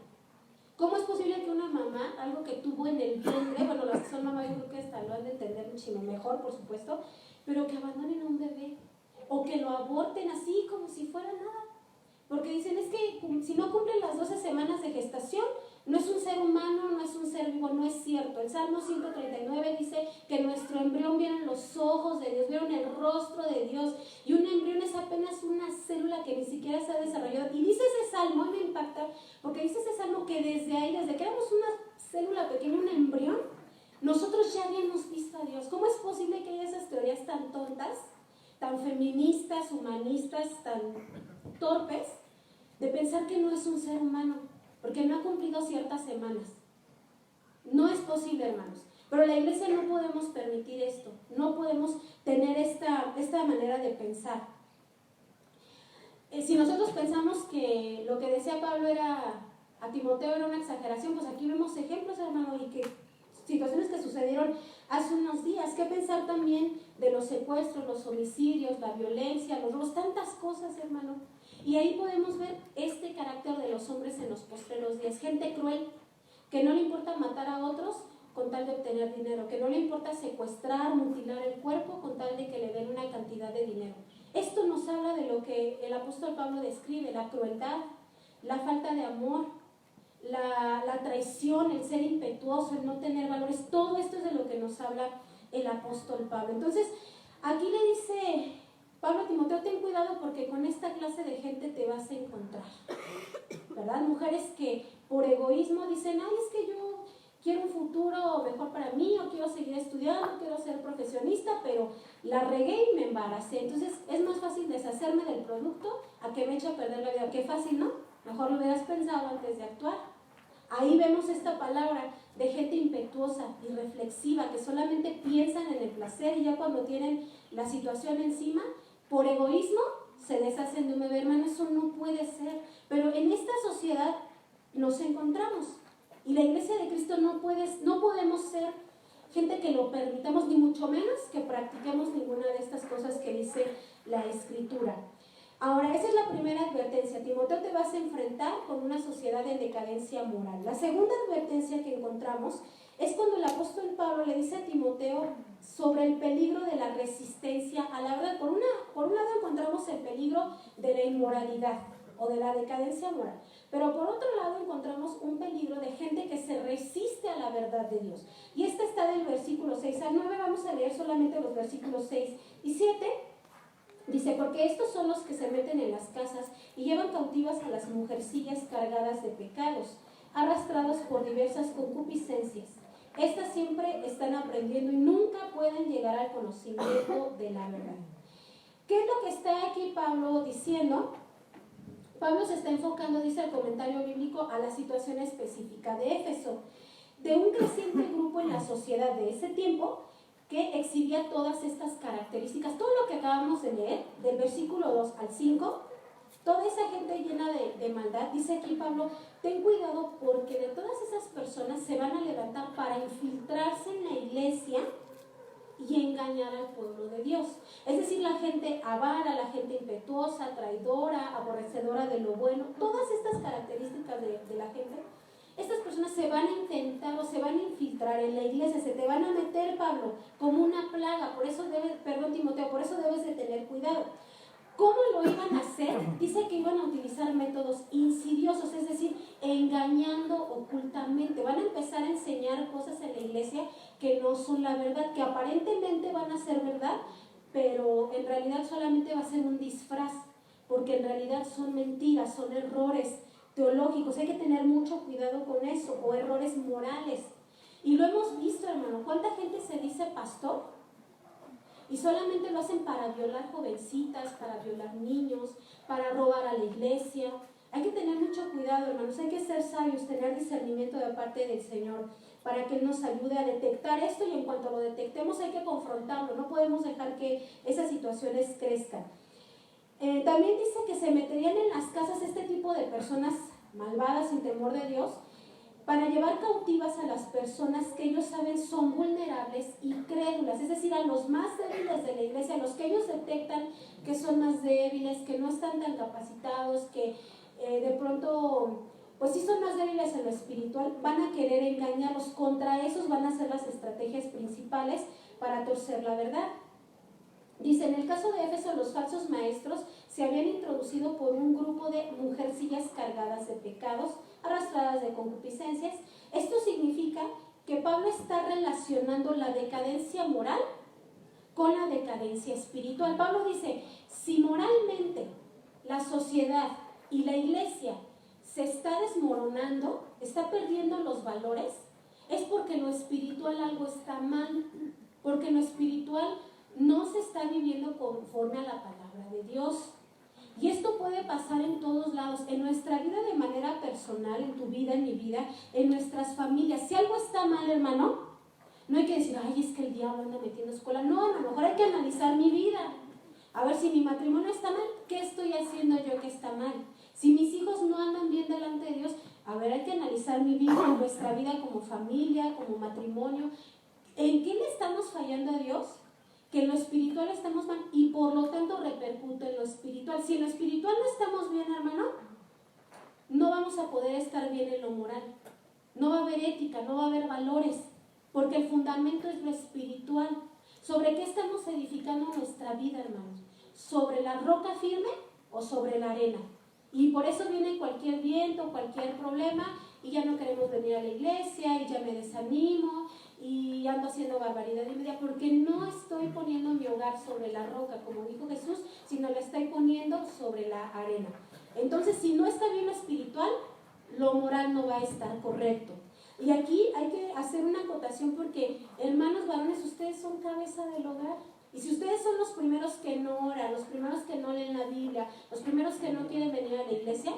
¿Cómo es posible que una mamá, algo que tuvo en el vientre, bueno, las que son mamás yo creo que hasta lo han de entender muchísimo mejor, por supuesto, pero que abandonen a un bebé o que lo aborten así como si fuera nada? Porque dicen, es que si no cumplen las 12 semanas de gestación, no es un ser humano, no es un ser vivo. No es cierto. El Salmo 139 dice que nuestro embrión vieron los ojos de Dios, vieron el rostro de Dios, y un embrión es apenas una célula que ni siquiera se ha desarrollado. Y dice ese Salmo, y me impacta, porque dice ese Salmo que desde ahí, desde que éramos una célula pequeña, un embrión, nosotros ya habíamos visto a Dios. ¿Cómo es posible que haya esas teorías tan tontas, tan feministas, humanistas, tan torpes, de pensar que no es un ser humano, porque no ha cumplido ciertas semanas? No es posible, hermanos. Pero la iglesia no podemos permitir esto, no podemos tener esta manera de pensar. Si nosotros pensamos que lo que decía Pablo era a Timoteo era una exageración, pues aquí vemos ejemplos, hermano, y que situaciones que sucedieron hace unos días. ¿Qué pensar también de los secuestros, los homicidios, la violencia, los robos, tantas cosas, hermano? Y ahí podemos ver este carácter de los hombres en los postreros días. Gente cruel, que no le importa matar a otros con tal de obtener dinero, que no le importa secuestrar, mutilar el cuerpo con tal de que le den una cantidad de dinero. Esto nos habla de lo que el apóstol Pablo describe, la crueldad, la falta de amor, la traición, el ser impetuoso, el no tener valores. Todo esto es de lo que nos habla el apóstol Pablo. Entonces, aquí le dice Pablo a Timoteo, ten cuidado porque con esta clase de gente te vas a encontrar, ¿verdad? Mujeres que por egoísmo dicen, ay, es que yo quiero un futuro mejor para mí, o quiero seguir estudiando, quiero ser profesionista, pero la regué y me embaracé. Entonces, es más fácil deshacerme del producto a que me eche a perder la vida. Qué fácil, ¿no? Mejor lo hubieras pensado antes de actuar. Ahí vemos esta palabra de gente impetuosa y reflexiva, que solamente piensan en el placer y ya cuando tienen la situación encima, por egoísmo, se deshacen de un bebé. Hermano, eso no puede ser. Pero en esta sociedad nos encontramos. Y la iglesia de Cristo no podemos ser gente que lo permitamos, ni mucho menos que practiquemos ninguna de estas cosas que dice la Escritura. Ahora, esa es la primera advertencia. Timoteo, te vas a enfrentar con una sociedad en decadencia moral. La segunda advertencia que encontramos es cuando el apóstol Pablo le dice a Timoteo sobre el peligro de la resistencia a la verdad. Por un lado encontramos el peligro de la inmoralidad o de la decadencia moral, pero por otro lado encontramos un peligro de gente que se resiste a la verdad de Dios. Y esta está del versículo 6 al 9, vamos a leer solamente los versículos 6 y 7. Dice, porque estos son los que se meten en las casas y llevan cautivas a las mujercillas cargadas de pecados, arrastradas por diversas concupiscencias. Estas siempre están aprendiendo y nunca pueden llegar al conocimiento de la verdad. ¿Qué es lo que está aquí Pablo diciendo? Pablo se está enfocando, dice el comentario bíblico, a la situación específica de Éfeso, de un creciente grupo en la sociedad de ese tiempo que exhibía todas estas características. Todo lo que acabamos de leer, del versículo 2 al 5, toda esa gente llena de maldad, dice aquí Pablo, ten cuidado porque de todas esas personas se van a levantar para infiltrarse en la iglesia y engañar al pueblo de Dios. Es decir, la gente avara, la gente impetuosa, traidora, aborrecedora de lo bueno, todas estas características de la gente, estas personas se van a intentar o se van a infiltrar en la iglesia, se te van a meter, Pablo, como una plaga. Por eso Timoteo, por eso debes de tener cuidado. ¿Cómo lo iban a hacer? Dice que iban a utilizar métodos insidiosos, es decir, engañando ocultamente. Van a empezar a enseñar cosas en la iglesia que no son la verdad, que aparentemente van a ser verdad, pero en realidad solamente va a ser un disfraz, porque en realidad son mentiras, son errores teológicos. Hay que tener mucho cuidado con eso, o errores morales. Y lo hemos visto, hermano, ¿cuánta gente se dice pastor? Y solamente lo hacen para violar jovencitas, para violar niños, para robar a la iglesia. Hay que tener mucho cuidado, hermanos. Hay que ser sabios, tener discernimiento de parte del Señor para que Él nos ayude a detectar esto y en cuanto lo detectemos hay que confrontarlo. No podemos dejar que esas situaciones crezcan. También dice que se meterían en las casas este tipo de personas malvadas sin temor de Dios para llevar cautivas a las personas que ellos saben son vulnerables y crédulas, es decir, a los más débiles de la iglesia, a los que ellos detectan que son más débiles, que no están tan capacitados, que de pronto, pues sí son más débiles en lo espiritual, van a querer engañarlos. Contra esos van a ser las estrategias principales para torcer la verdad. Dice, en el caso de Éfeso, los falsos maestros se habían introducido por un grupo de mujercillas cargadas de pecados, arrastradas de concupiscencias. Esto significa que Pablo está relacionando la decadencia moral con la decadencia espiritual. Pablo dice, si moralmente la sociedad y la iglesia se está desmoronando, está perdiendo los valores, es porque lo espiritual algo está mal, porque lo espiritual no se está viviendo conforme a la palabra de Dios. Y esto puede pasar en todos lados, en nuestra vida de manera personal, en tu vida, en mi vida, en nuestras familias. Si algo está mal, hermano, no hay que decir, ay, es que el diablo anda metiendo escuela. No, a lo mejor hay que analizar mi vida. A ver, si mi matrimonio está mal, ¿qué estoy haciendo yo que está mal? Si mis hijos no andan bien delante de Dios, A ver, hay que analizar mi vida, nuestra vida como familia, como matrimonio. ¿En qué le estamos fallando a Dios? Que en lo espiritual estamos mal y por lo tanto repercute en lo espiritual. Si en lo espiritual no estamos bien, hermano, no vamos a poder estar bien en lo moral. No va a haber ética, no va a haber valores, porque el fundamento es lo espiritual. ¿Sobre qué estamos edificando nuestra vida, hermanos? ¿Sobre la roca firme o sobre la arena? Y por eso viene cualquier viento, cualquier problema, y ya no queremos venir a la iglesia, y ya me desanimo, y ando haciendo barbaridad y media, porque no estoy poniendo mi hogar sobre la roca, como dijo Jesús, sino la estoy poniendo sobre la arena. Entonces, si no está bien lo espiritual, lo moral no va a estar correcto. Y aquí hay que hacer una acotación porque, hermanos varones, ustedes son cabeza del hogar. Y si ustedes son los primeros que no oran, los primeros que no leen la Biblia, los primeros que no quieren venir a la iglesia,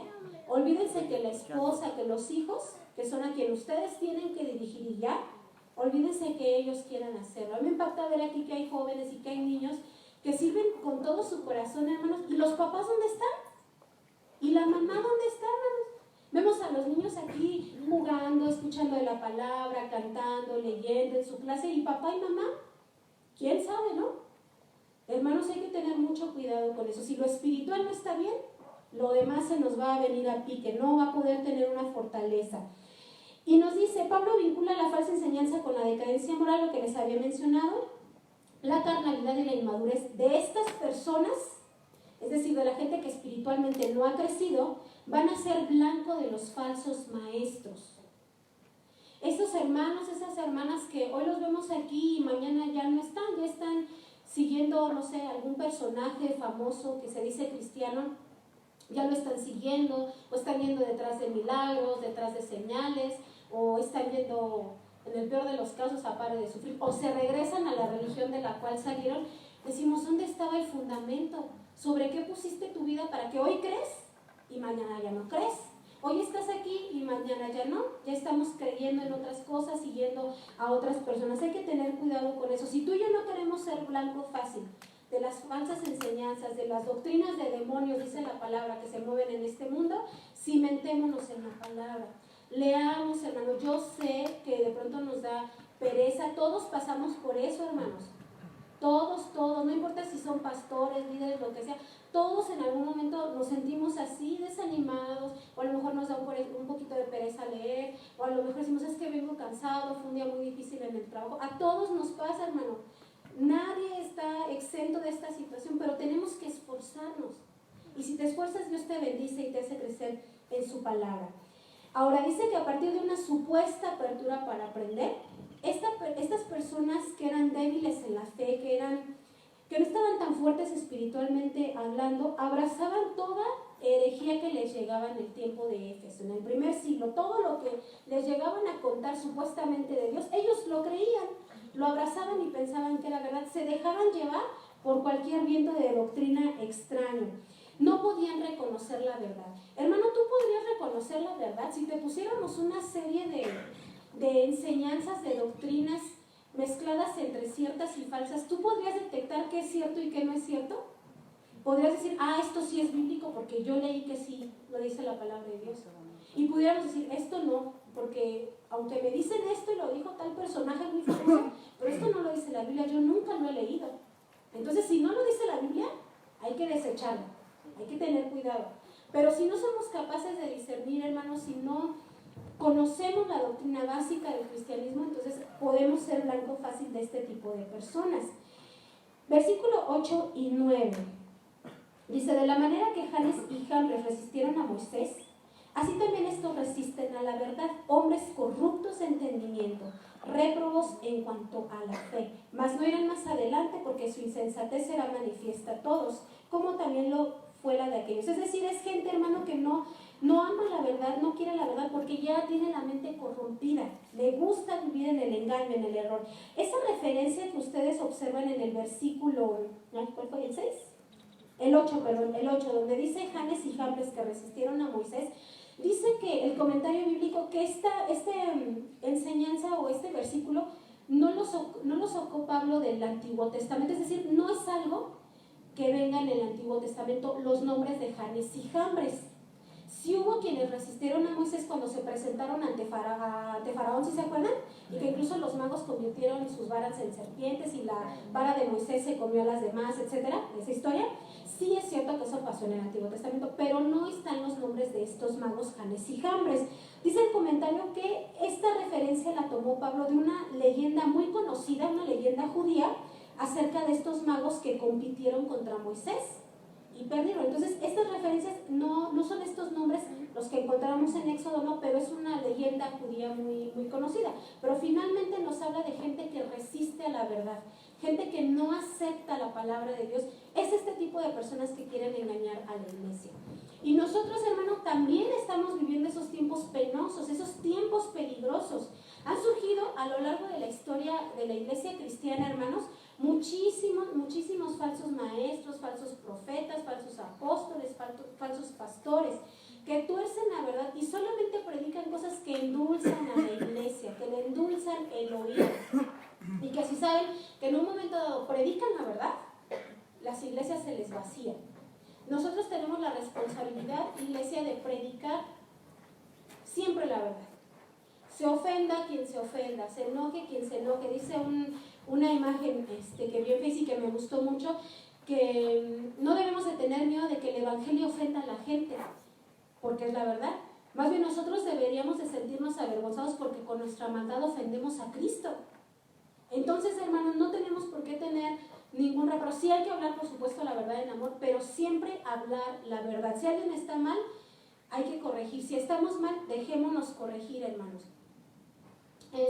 olvídense que la esposa, que los hijos, que son a quien ustedes tienen que dirigir y ya, olvídense que ellos quieran hacerlo. A mí me impacta ver aquí que hay jóvenes y que hay niños que sirven con todo su corazón, hermanos. ¿Y los papás dónde están? ¿Y la mamá dónde está, hermanos? Vemos a los niños aquí jugando, escuchando de la palabra, cantando, leyendo en su clase. ¿Y papá y mamá? ¿Quién sabe, no? Hermanos, hay que tener mucho cuidado con eso. Si lo espiritual no está bien, lo demás se nos va a venir a pique, no va a poder tener una fortaleza. Y nos dice, Pablo vincula la falsa enseñanza con la decadencia moral, lo que les había mencionado, la carnalidad y la inmadurez de estas personas, es decir, de la gente que espiritualmente no ha crecido, van a ser blanco de los falsos maestros. Estos hermanos, esas hermanas que hoy los vemos aquí y mañana ya no están, ya están siguiendo, no sé, algún personaje famoso que se dice cristiano, ya lo están siguiendo, o están yendo detrás de milagros, detrás de señales, o están yendo, en el peor de los casos, a par de sufrir, o se regresan a la religión de la cual salieron. Decimos, ¿dónde estaba el fundamento? ¿Sobre qué pusiste tu vida para que hoy crees y mañana ya no crees? Hoy estás aquí y mañana ya no. Ya estamos creyendo en otras cosas, siguiendo a otras personas. Hay que tener cuidado con eso. Si tú y yo no queremos ser blanco fácil de las falsas enseñanzas, de las doctrinas de demonios, dice la palabra, que se mueven en este mundo, cimentémonos en la palabra. Leamos, hermanos. Yo sé que de pronto nos da pereza. Todos pasamos por eso, hermanos. Todos, no importa si son pastores, líderes, lo que sea, todos en algún momento nos sentimos así, desanimados, o a lo mejor nos da un poquito de pereza leer, o a lo mejor decimos, es que vengo cansado, fue un día muy difícil en el trabajo. A todos nos pasa, hermano. Nadie está exento de esta situación, pero tenemos que esforzarnos. Y si te esfuerzas, Dios te bendice y te hace crecer en su palabra. Ahora dice que a partir de una supuesta apertura para aprender, estas personas que eran débiles en la fe, que no estaban tan fuertes espiritualmente hablando, abrazaban toda herejía que les llegaba en el tiempo de Éfeso, en el primer siglo. Todo lo que les llegaban a contar supuestamente de Dios, ellos lo creían, lo abrazaban y pensaban que era verdad, se dejaban llevar por cualquier viento de doctrina extraño. No podían reconocer la verdad. Hermano, ¿tú podrías reconocer la verdad si te pusiéramos una serie de enseñanzas, de doctrinas mezcladas entre ciertas y falsas? ¿Tú podrías detectar qué es cierto y qué no es cierto? Podrías decir, esto sí es bíblico porque yo leí que sí, lo dice la palabra de Dios. Y pudiéramos decir, esto no, porque aunque me dicen esto y lo dijo tal personaje muy famoso, pero esto no lo dice la Biblia, yo nunca lo he leído. Entonces, si no lo dice la Biblia, hay que desecharlo, hay que tener cuidado. Pero si no somos capaces de discernir, hermanos, si no conocemos la doctrina básica del cristianismo, entonces podemos ser blanco fácil de este tipo de personas. Versículo 8 y 9. Dice, de la manera que Janes y Jambres resistieron a Moisés, así también estos resisten a la verdad, hombres corruptos de entendimiento, réprobos en cuanto a la fe, mas no irán más adelante porque su insensatez será manifiesta a todos, como también lo fue la de aquellos. Es decir, es gente, hermano, que no ama la verdad, no quiere la verdad porque ya tiene la mente corrompida, le gusta vivir en el engaño, en el error. Esa referencia que ustedes observan en el versículo, ¿cuál fue? ¿El 6? El 8, donde dice Janes y Jambres que resistieron a Moisés, dice que el comentario bíblico que esta enseñanza o este versículo no lo sacó Pablo del Antiguo Testamento, es decir, no es algo que venga en el Antiguo Testamento los nombres de Janes y Jambres, Sí hubo quienes resistieron a Moisés cuando se presentaron ante Faraón, ¿sí se acuerdan? Y que incluso los magos convirtieron sus varas en serpientes y la vara de Moisés se comió a las demás, etcétera. Esa historia. Sí es cierto que eso pasó en el Antiguo Testamento, pero no están los nombres de estos magos Janes y Jambres. Dice el comentario que esta referencia la tomó Pablo de una leyenda muy conocida, una leyenda judía, acerca de estos magos que compitieron contra Moisés y perdieron. Entonces, estas referencias no son estos nombres los que encontramos en Éxodo, no, pero es una leyenda judía muy, muy conocida. Pero finalmente nos habla de gente que resiste a la verdad, gente que no acepta la palabra de Dios. Es este tipo de personas que quieren engañar a la iglesia. Y nosotros, hermanos, también estamos viviendo esos tiempos penosos, esos tiempos peligrosos. Han surgido a lo largo de la historia de la iglesia cristiana, hermanos, muchísimos falsos maestros, falsos profetas, falsos apóstoles, falsos pastores, que tuercen la verdad y solamente predican cosas que endulzan a la iglesia, que le endulzan el oído. Y que si saben que en un momento dado predican la verdad, las iglesias se les vacían. Nosotros tenemos la responsabilidad, iglesia, de predicar siempre la verdad. Se ofenda quien se ofenda, se enoje quien se enoje. Dice una imagen que vi en Facebook y que me gustó mucho, que no debemos de tener miedo de que el evangelio ofenda a la gente, porque es la verdad. Más bien nosotros deberíamos de sentirnos avergonzados porque con nuestra maldad ofendemos a Cristo. Entonces, hermanos, no tenemos por qué tener ningún reproche. Sí hay que hablar, por supuesto, la verdad en amor, pero siempre hablar la verdad. Si alguien está mal, hay que corregir. Si estamos mal, dejémonos corregir, hermanos.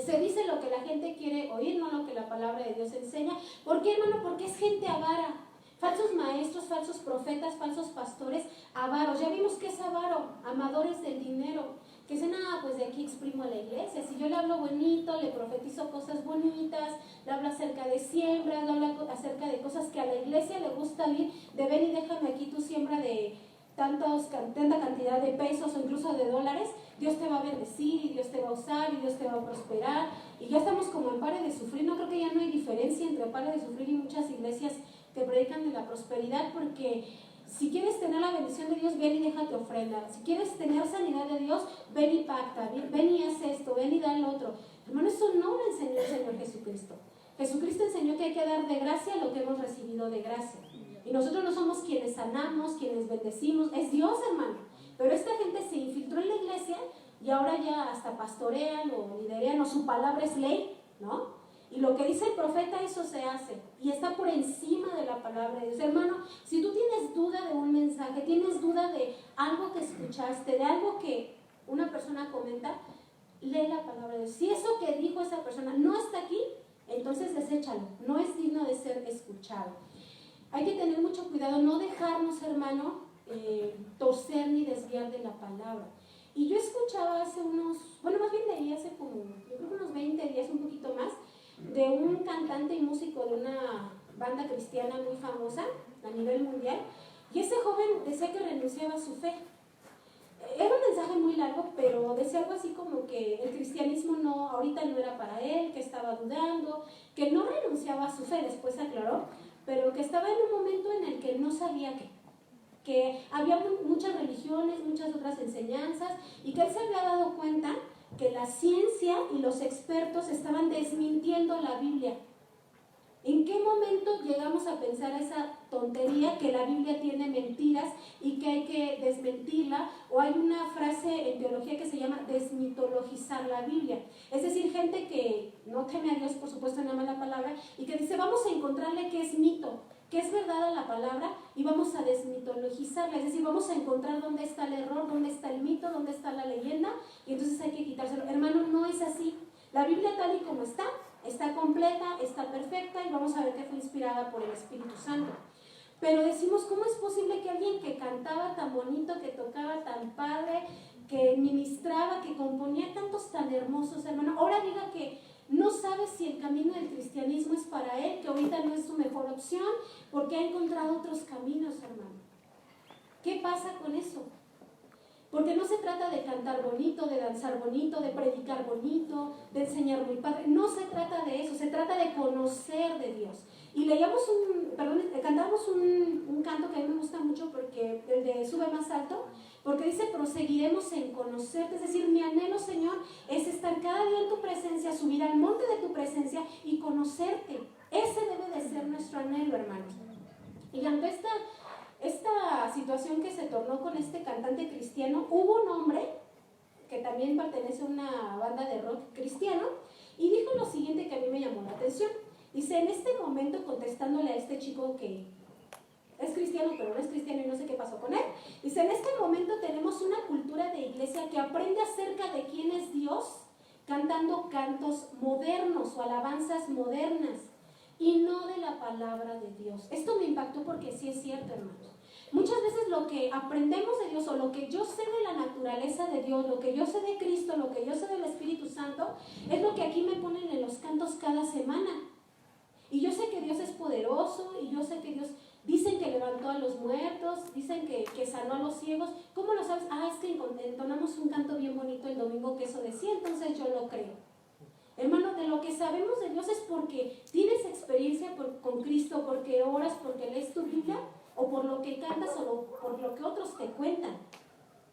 Se dice lo que la gente quiere oír, no lo que la palabra de Dios enseña. ¿Por qué, hermano? Porque es gente avara. Falsos maestros, falsos profetas, falsos pastores, avaros. Ya vimos que es avaro, amadores del dinero. Que dicen, pues de aquí exprimo a la iglesia. Si yo le hablo bonito, le profetizo cosas bonitas, le hablo acerca de siembras, le hablo acerca de cosas que a la iglesia le gusta oír, de ven y déjame aquí tu siembra de tanta cantidad de pesos o incluso de dólares, Dios te va a bendecir y Dios te va a usar y Dios te va a prosperar. Y ya estamos como en Pare de Sufrir. No creo que ya no hay diferencia entre Pare de Sufrir y muchas iglesias que predican de la prosperidad, porque si quieres tener la bendición de Dios, ven y déjate ofrenda. Si quieres tener sanidad de Dios, ven y pacta, ven y haz esto, ven y da el otro. Hermano, eso no lo enseñó el Señor Jesucristo. Jesucristo enseñó que hay que dar de gracia lo que hemos recibido de gracia. Y nosotros no somos quienes sanamos, quienes bendecimos, es Dios, hermano. Pero esta gente se infiltró en la iglesia y ahora ya hasta pastorean o liderean, o su palabra es ley, ¿no? Y lo que dice el profeta, eso se hace. Y está por encima de la palabra de Dios. Hermano, si tú tienes duda de un mensaje, tienes duda de algo que escuchaste, de algo que una persona comenta, lee la palabra de Dios. Si eso que dijo esa persona no está aquí, entonces deséchalo. No es digno de ser escuchado. Hay que tener mucho cuidado, no dejarnos, hermano, torcer ni desviar de la palabra. Y yo escuchaba hace más bien leí hace como, yo creo que unos 20 días, un poquito más, de un cantante y músico de una banda cristiana muy famosa a nivel mundial, y ese joven decía que renunciaba a su fe. Era un mensaje muy largo, pero decía algo así como que el cristianismo ahorita no era para él, que estaba dudando, que no renunciaba a su fe, después aclaró, pero que estaba en un momento en el que no sabía que había muchas religiones, muchas otras enseñanzas, y que él se había dado cuenta que la ciencia y los expertos estaban desmintiendo la Biblia. ¿En qué momento llegamos a pensar esa tontería que la Biblia tiene mentiras y que hay que desmentirla? O hay una frase en teología que se llama desmitologizar la Biblia. Es decir, gente que no teme a Dios, por supuesto, en la mala palabra, y que dice, vamos a encontrarle qué es mito, qué es verdad a la palabra, y vamos a desmitologizarla. Es decir, vamos a encontrar dónde está el error, dónde está el mito, dónde está la leyenda, y entonces hay que quitárselo. Hermano, no es así. La Biblia tal y como está completa, está perfecta, y vamos a ver que fue inspirada por el Espíritu Santo. Pero decimos, ¿cómo es posible que alguien que cantaba tan bonito, que tocaba tan padre, que ministraba, que componía cantos tan hermosos, hermano, ahora diga que no sabe si el camino del cristianismo es para él, que ahorita no es su mejor opción, porque ha encontrado otros caminos, hermano? ¿Qué pasa con eso? Porque no se trata de cantar bonito, de danzar bonito, de predicar bonito, de enseñar muy padre. No se trata de eso, se trata de conocer de Dios. Y cantamos un canto que a mí me gusta mucho, porque el de Sube Más Alto, porque dice: proseguiremos en conocerte. Es decir, mi anhelo, Señor, es estar cada día en tu presencia, subir al monte de tu presencia y conocerte. Ese debe de ser nuestro anhelo, hermanos. Y ante esta situación que se tornó con este cantante cristiano, hubo un hombre que también pertenece a una banda de rock cristiano y dijo lo siguiente que a mí me llamó la atención. Dice: en este momento, contestándole a este chico que es cristiano pero no es cristiano y no sé qué pasó con él, dice: en este momento tenemos una cultura de iglesia que aprende acerca de quién es Dios cantando cantos modernos o alabanzas modernas y no de la palabra de Dios. Esto me impactó porque sí es cierto, hermanos. Muchas veces lo que aprendemos de Dios, o lo que yo sé de la naturaleza de Dios, lo que yo sé de Cristo, lo que yo sé del Espíritu Santo, es lo que aquí me ponen en los cantos cada semana. Y yo sé que Dios es poderoso, y yo sé que Dios, dicen que levantó a los muertos, dicen que sanó a los ciegos. ¿Cómo lo sabes? Es que entonamos un canto bien bonito el domingo que eso decía, entonces yo lo creo. Hermano, de lo que sabemos de Dios es porque tienes experiencia con Cristo, porque oras, porque lees tu Biblia, o por lo que cantas, o por lo que otros te cuentan.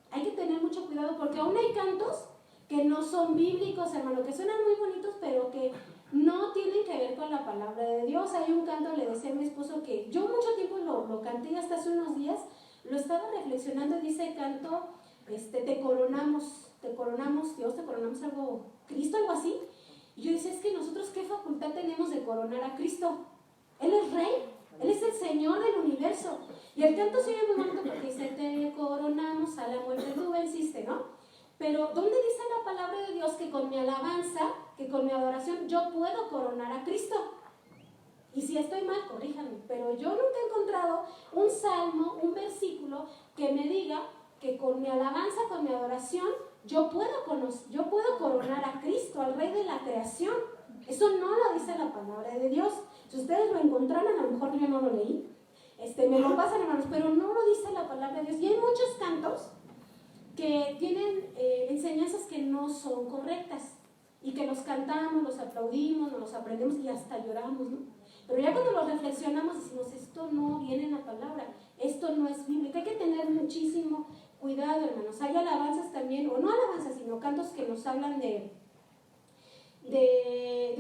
Hay que tener mucho cuidado, porque aún hay cantos que no son bíblicos, hermano, que suenan muy bonitos, pero que no tienen que ver con la palabra de Dios. Hay un canto, le decía a mi esposo, que yo mucho tiempo lo canté, hasta hace unos días lo estaba reflexionando, y dice canto, te coronamos Dios, te coronamos algo, Cristo, algo así. Y yo decía: es que nosotros, ¿qué facultad tenemos de coronar a Cristo? Él es Rey, Él es el Señor del universo. Y el canto se oye muy bonito porque dice: te coronamos, a la muerte tú venciste, ¿no? Pero ¿dónde dice la palabra de Dios que con mi alabanza, que con mi adoración, yo puedo coronar a Cristo? Y si estoy mal, corríjanme, pero yo nunca he encontrado un salmo, un versículo que me diga que con mi alabanza, con mi adoración, yo puedo coronar a Cristo, al Rey de la creación. Eso no lo dice la palabra de Dios. Si ustedes lo encontraron, a lo mejor yo no lo leí, me lo pasan, hermanos, pero no lo dice la palabra de Dios. Y hay muchos cantos que tienen enseñanzas que no son correctas, y que los cantamos, los aplaudimos, nos los aprendemos y hasta lloramos, ¿no? Pero ya cuando los reflexionamos decimos: esto no viene en la palabra, esto no es bíblico. Hay que tener muchísimo cuidado, hermanos. Hay alabanzas también, o no alabanzas, sino cantos que nos hablan de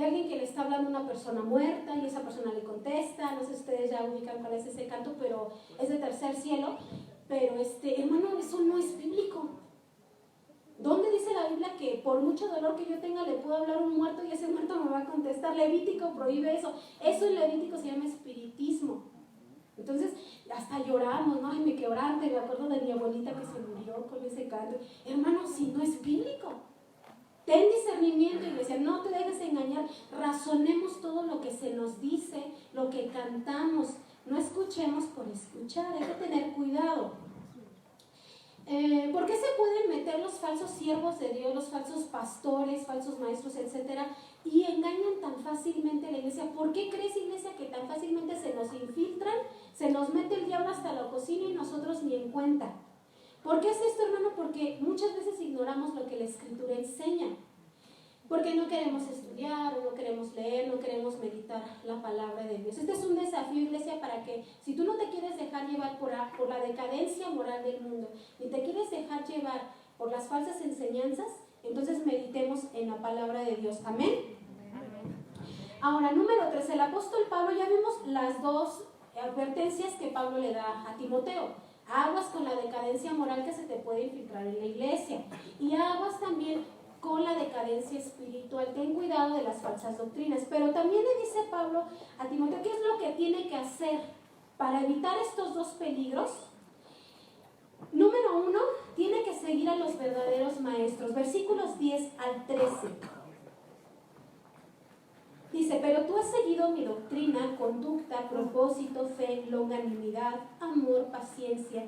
alguien que le está hablando a una persona muerta, y esa persona le contesta. No sé si ustedes ya ubican cuál es ese canto, pero es de Tercer Cielo. Pero hermano, eso no es bíblico. ¿Dónde dice la Biblia que por mucho dolor que yo tenga le puedo hablar a un muerto y ese muerto me va a contestar? Levítico prohíbe eso. Eso en Levítico se llama espiritismo. Entonces hasta lloramos, ¿no? Ay, me quebrante, me acuerdo de mi abuelita que se murió con ese canto. Hermano, si no es bíblico, ten discernimiento, iglesia, no te dejes engañar. Razonemos todo lo que se nos dice, lo que cantamos. No escuchemos por escuchar, hay que tener cuidado. ¿Por qué se pueden meter los falsos siervos de Dios, los falsos pastores, falsos maestros, etcétera, y engañan tan fácilmente a la iglesia? ¿Por qué crees, iglesia, que tan fácilmente se nos infiltran, se nos mete el diablo hasta la cocina y nosotros ni en cuenta? ¿Por qué es esto, hermano? Porque muchas veces ignoramos lo que la Escritura enseña. Porque no queremos estudiar, o no queremos leer, no queremos meditar la palabra de Dios. Este es un desafío, iglesia, para que si tú no te quieres dejar llevar por la decadencia moral del mundo, ni te quieres dejar llevar por las falsas enseñanzas, entonces meditemos en la palabra de Dios. Amén. Ahora, número 3, el apóstol Pablo, ya vimos las dos advertencias que Pablo le da a Timoteo. Aguas con la decadencia moral que se te puede infiltrar en la iglesia, y aguas también con la decadencia espiritual. Ten cuidado de las falsas doctrinas. Pero también le dice Pablo a Timoteo qué es lo que tiene que hacer para evitar estos dos peligros. Número 1, tiene que seguir a los verdaderos maestros. Versículos 10 al 13. Dice: pero tú has seguido mi doctrina, conducta, propósito, fe, longanimidad, amor, paciencia,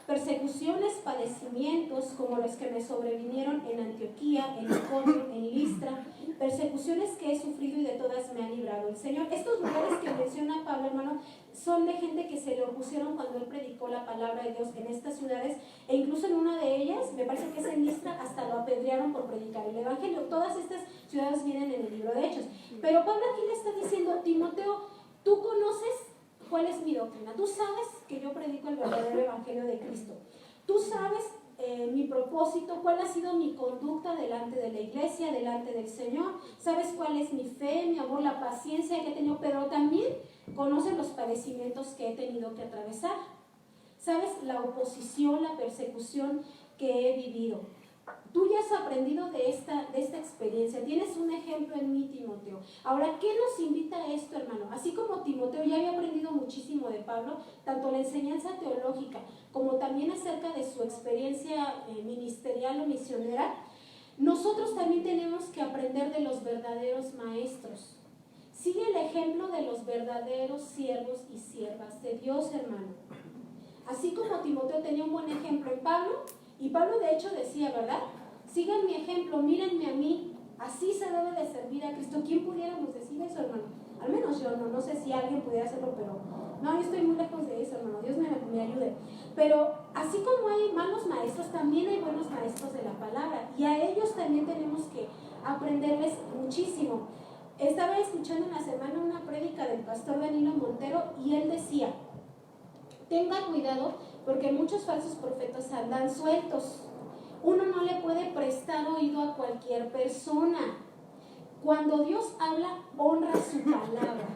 persecuciones, padecimientos como los que me sobrevinieron en Antioquía, en Iconio, en Listra, persecuciones que he sufrido y de todas me ha librado el Señor. Estos lugares que menciona Pablo, hermano, son de gente que se le opusieron cuando él predicó la palabra de Dios en estas ciudades, e incluso en una de ellas, me parece que es en Listra, hasta lo apedrearon por predicar el Evangelio. Todas estas ciudades vienen en el libro de Hechos. Pero Pablo aquí le está diciendo, Timoteo, tú conoces cuál es mi doctrina, tú sabes que yo predico el verdadero Evangelio de Cristo, tú sabes mi propósito, cuál ha sido mi conducta delante de la iglesia, delante del Señor, sabes cuál es mi fe, mi amor, la paciencia que he tenido, pero también conoces los padecimientos que he tenido que atravesar, sabes la oposición, la persecución que he vivido. Tú ya has aprendido de esta experiencia, tienes un ejemplo en mí, Timoteo. Ahora, ¿qué nos invita a esto, hermano? Así como Timoteo ya había aprendido muchísimo de Pablo, tanto la enseñanza teológica como también acerca de su experiencia ministerial o misionera, nosotros también tenemos que aprender de los verdaderos maestros. Sigue el ejemplo de los verdaderos siervos y siervas de Dios, hermano. Así como Timoteo tenía un buen ejemplo en Pablo, y Pablo de hecho decía, ¿verdad? Sigan mi ejemplo, mírenme a mí, así se debe de servir a Cristo. ¿Quién pudiéramos decir eso, hermano? Al menos yo no sé si alguien pudiera hacerlo, pero no, yo estoy muy lejos de eso, hermano, Dios me ayude. Pero así como hay malos maestros, también hay buenos maestros de la palabra, y a ellos también tenemos que aprenderles muchísimo. Estaba escuchando en la semana una prédica del pastor Danilo Montero, y él decía, tenga cuidado porque muchos falsos profetas andan sueltos. Uno no le puede prestar oído a cualquier persona. Cuando Dios habla, honra su palabra.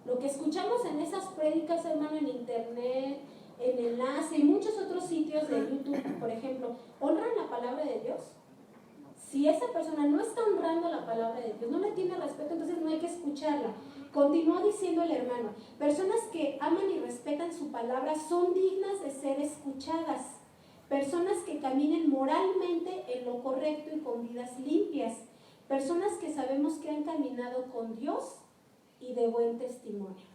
Lo que escuchamos en esas prédicas, hermano, en internet, en Enlace y muchos otros sitios de YouTube, por ejemplo, ¿honran la palabra de Dios? Si esa persona no está honrando la palabra de Dios, no le tiene respeto, entonces no hay que escucharla. Continuó diciendo el hermano, personas que aman y respetan su palabra son dignas de ser escuchadas. Personas que caminen moralmente en lo correcto y con vidas limpias. Personas que sabemos que han caminado con Dios y de buen testimonio.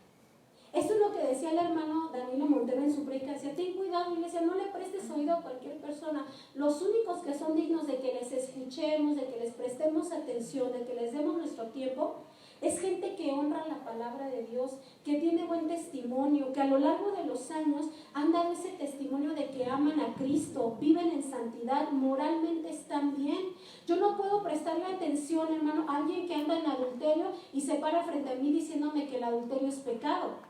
Esto es lo que decía el hermano Danilo Montero en su prédica. Decía, ten cuidado, iglesia, no le prestes oído a cualquier persona. Los únicos que son dignos de que les escuchemos, de que les prestemos atención, de que les demos nuestro tiempo, es gente que honra la palabra de Dios, que tiene buen testimonio, que a lo largo de los años han dado ese testimonio de que aman a Cristo, viven en santidad, moralmente están bien. Yo no puedo prestarle atención, hermano, a alguien que anda en adulterio y se para frente a mí diciéndome que el adulterio es pecado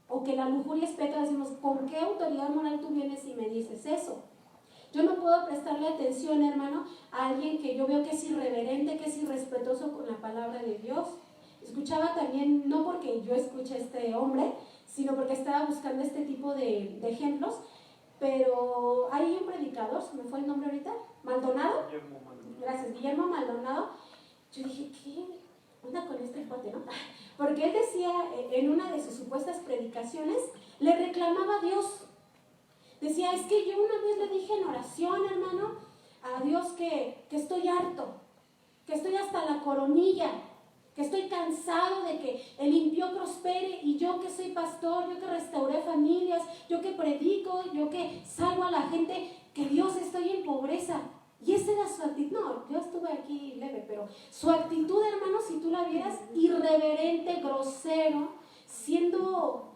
o que la lujuria es pecado. Decimos, ¿con qué autoridad moral tú vienes y me dices eso? Yo no puedo prestarle atención, hermano, a alguien que yo veo que es irreverente, que es irrespetuoso con la palabra de Dios. Escuchaba también, no porque yo escuche a este hombre, sino porque estaba buscando este tipo de ejemplos, pero hay un predicador, ¿se me fue el nombre ahorita? ¿Maldonado? Gracias, Guillermo Maldonado. Yo dije, ¿qué onda con este cuate, no? Porque él decía, en una de sus supuestas predicaciones, le reclamaba a Dios. Decía, es que yo una vez le dije en oración, hermano, a Dios que estoy harto, que estoy hasta la coronilla, que estoy cansado de que el impío prospere, y yo que soy pastor, yo que restauré familias, yo que predico, yo que salvo a la gente, que Dios estoy en pobreza. Y esa era su actitud. No, yo estuve aquí leve, pero su actitud, hermano, si tú la vieras, irreverente, grosero, siendo...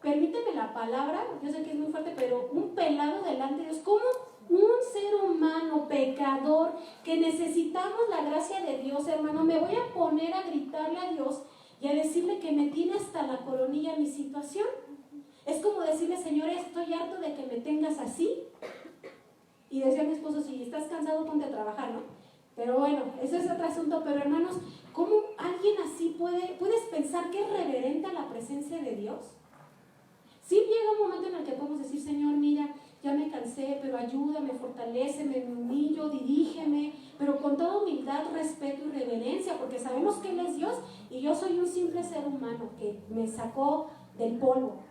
Permíteme la palabra, yo sé que es muy fuerte, pero un pelado delante de Dios, como un ser humano pecador que necesitamos la gracia de Dios, hermano, me voy a poner a gritarle a Dios y a decirle que me tiene hasta la coronilla mi situación. Es como decirle, Señor, estoy harto de que me tengas así. Y decía mi esposo, si estás cansado, ponte a trabajar, ¿no? Pero bueno, eso es otro asunto. Pero hermanos, ¿cómo alguien así puedes pensar que es reverente a la presencia de Dios? Sí llega un momento en el que podemos decir, Señor, mira, ya me cansé, pero ayúdame, fortaléceme, me humillo, dirígeme, pero con toda humildad, respeto y reverencia, porque sabemos que Él es Dios y yo soy un simple ser humano que me sacó del polvo.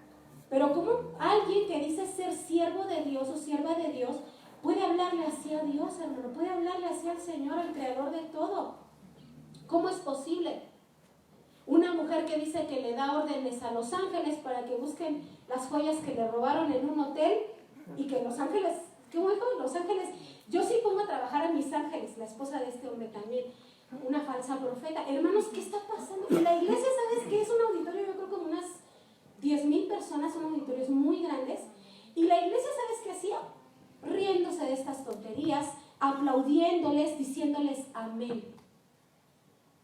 Pero ¿cómo alguien que dice ser siervo de Dios o sierva de Dios puede hablarle así a Dios, hermano? Puede hablarle así al Señor, al Creador de todo. ¿Cómo es posible? Una mujer que dice que le da órdenes a los ángeles para que busquen las joyas que le robaron en un hotel, y que los ángeles, ¿cómo dijo? Los ángeles Yo sí pongo a trabajar a Mis Ángeles, la esposa de este hombre también, una falsa profeta. Hermanos, ¿qué está pasando? En la iglesia, ¿sabes qué? Es un auditorio, yo creo como unas 10,000 personas, son auditorios muy grandes. Y la iglesia, ¿sabes qué hacía? Riéndose de estas tonterías, aplaudiéndoles, diciéndoles amén.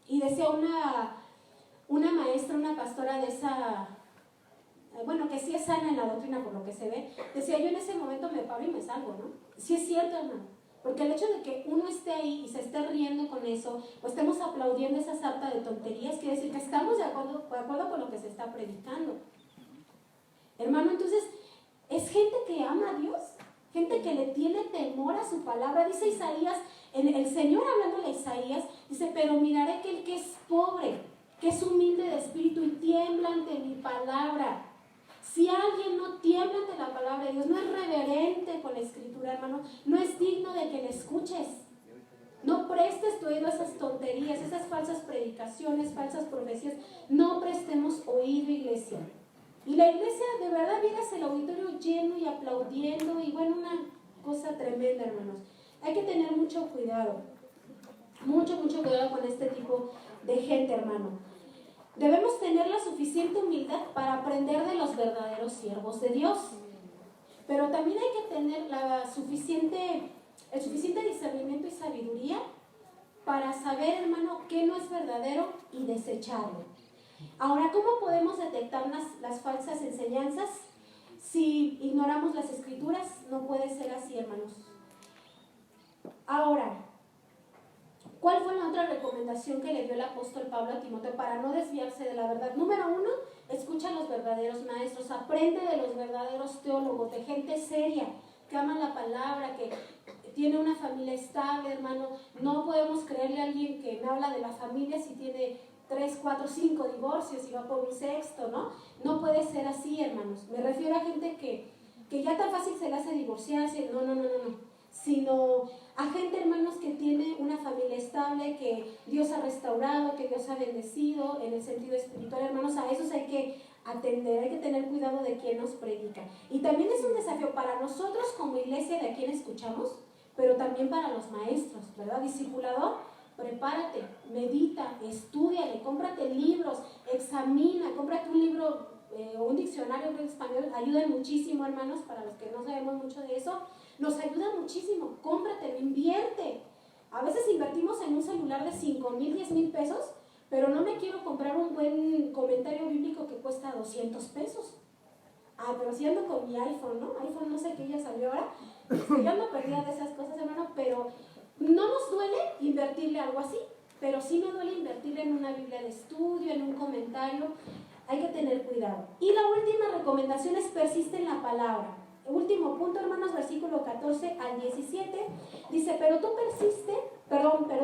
Y decía una maestra, una pastora de esa, bueno, que sí es sana en la doctrina por lo que se ve, decía, yo en ese momento me paro y me salgo, ¿no? Sí es cierto, hermano, porque el hecho de que uno esté ahí y se esté riendo con eso, o estemos aplaudiendo esa sarta de tonterías, quiere decir que estamos de acuerdo con lo que se está predicando. Hermano, entonces, es gente que ama a Dios, gente que le tiene temor a su palabra. Dice Isaías, el Señor hablándole a Isaías, dice, pero miraré que el que es pobre, que es humilde de espíritu y tiembla ante mi palabra. Si alguien no tiembla ante la palabra de Dios, no es reverente con la escritura, hermano, no es digno de que le escuches. No prestes tu oído a esas tonterías, esas falsas predicaciones, falsas profecías. No prestemos oído, iglesia. Y la iglesia, de verdad, vieras el auditorio lleno y aplaudiendo, y bueno, una cosa tremenda, hermanos. Hay que tener mucho cuidado, mucho cuidado con este tipo de gente, hermano. Debemos tener la suficiente humildad para aprender de los verdaderos siervos de Dios, pero también hay que tener el suficiente discernimiento y sabiduría para saber, hermano, qué no es verdadero y desecharlo. Ahora, ¿cómo podemos detectar las falsas enseñanzas? Si ignoramos las escrituras, no puede ser así, hermanos. Ahora, ¿cuál fue la otra recomendación que le dio el apóstol Pablo a Timoteo para no desviarse de la verdad? Número 1, escucha a los verdaderos maestros, aprende de los verdaderos teólogos, de gente seria, que ama la palabra, que tiene una familia estable, hermano. No podemos creerle a alguien que me habla de la familia si tiene 3, 4, 5 divorcios y va por un sexto, ¿no? No puede ser así, hermanos. Me refiero a gente que ya tan fácil se le hace divorciarse, no. Sino a gente, hermanos, que tiene una familia estable, que Dios ha restaurado, que Dios ha bendecido en el sentido espiritual, hermanos. A esos hay que atender, hay que tener cuidado de quién nos predica. Y también es un desafío para nosotros como iglesia de a quién escuchamos, pero también para los maestros, ¿verdad? Discipulador, prepárate, medita, estúdiale, cómprate libros, examina, cómprate un libro, un diccionario en español, ayuda muchísimo, hermanos, para los que no sabemos mucho de eso, nos ayuda muchísimo, cómpratelo, invierte. A veces invertimos en un celular de 5,000, 10,000 pesos, pero no me quiero comprar un buen comentario bíblico que cuesta 200 pesos. Ah, pero si ando con mi iPhone, ¿no? iPhone no sé qué ya salió ahora, yo ando perdida de esas cosas, hermano, pero no nos duele invertirle algo así, pero sí me duele invertirle en una Biblia de estudio, en un comentario. Hay que tener cuidado. Y la última recomendación es persiste en la palabra. El último punto, hermanos, versículo 14 al 17, dice, pero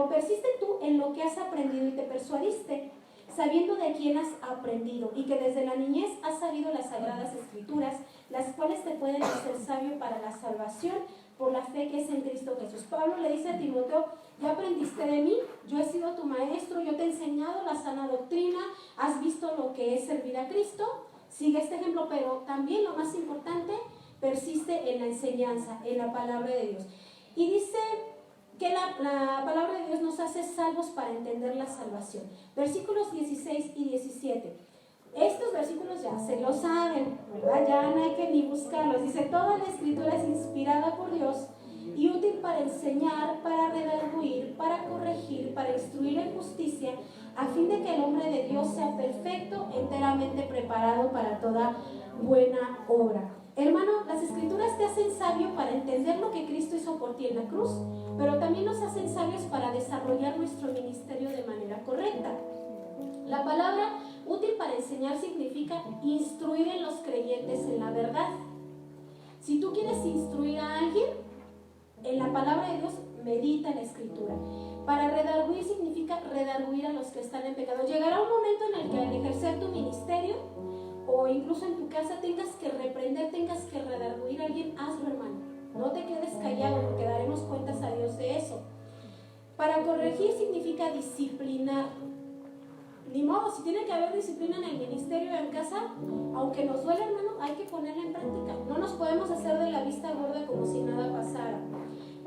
persiste tú en lo que has aprendido y te persuadiste, sabiendo de quién has aprendido y que desde la niñez has sabido las sagradas escrituras, las cuales te pueden hacer sabio para la salvación por la fe que es en Cristo Jesús. Pablo le dice a Timoteo, ya aprendiste de mí, yo he sido tu maestro, yo te he enseñado la sana doctrina, has visto lo que es servir a Cristo, sigue este ejemplo, pero también lo más importante, persiste en la enseñanza, en la palabra de Dios. Y dice que la palabra de Dios nos hace salvos para entender la salvación. Versículos 16 y 17. Estos versículos ya se lo saben, ¿verdad? Ya no hay que ni buscarlos. Dice, toda la escritura es inspirada por Dios y útil para enseñar, para redarguir, para corregir, para instruir en justicia, a fin de que el hombre de Dios sea perfecto, enteramente preparado para toda buena obra. Hermano, las escrituras te hacen sabio para entender lo que Cristo hizo por ti en la cruz, pero también nos hacen sabios para desarrollar nuestro ministerio de manera correcta. La palabra útil para enseñar significa instruir en los creyentes en la verdad. Si tú quieres instruir a alguien en la palabra de Dios, medita en la escritura. Para redarguir significa redarguir a los que están en pecado. Llegará un momento en el que al ejercer tu ministerio o incluso en tu casa tengas que reprender, tengas que redarguir a alguien, hazlo, hermano. No te quedes callado porque daremos cuentas a Dios de eso. Para corregir significa disciplinar. Ni modo, si tiene que haber disciplina en el ministerio o en casa, aunque nos duele, hermano, hay que ponerla en práctica. No nos podemos hacer de la vista gorda como si nada pasara.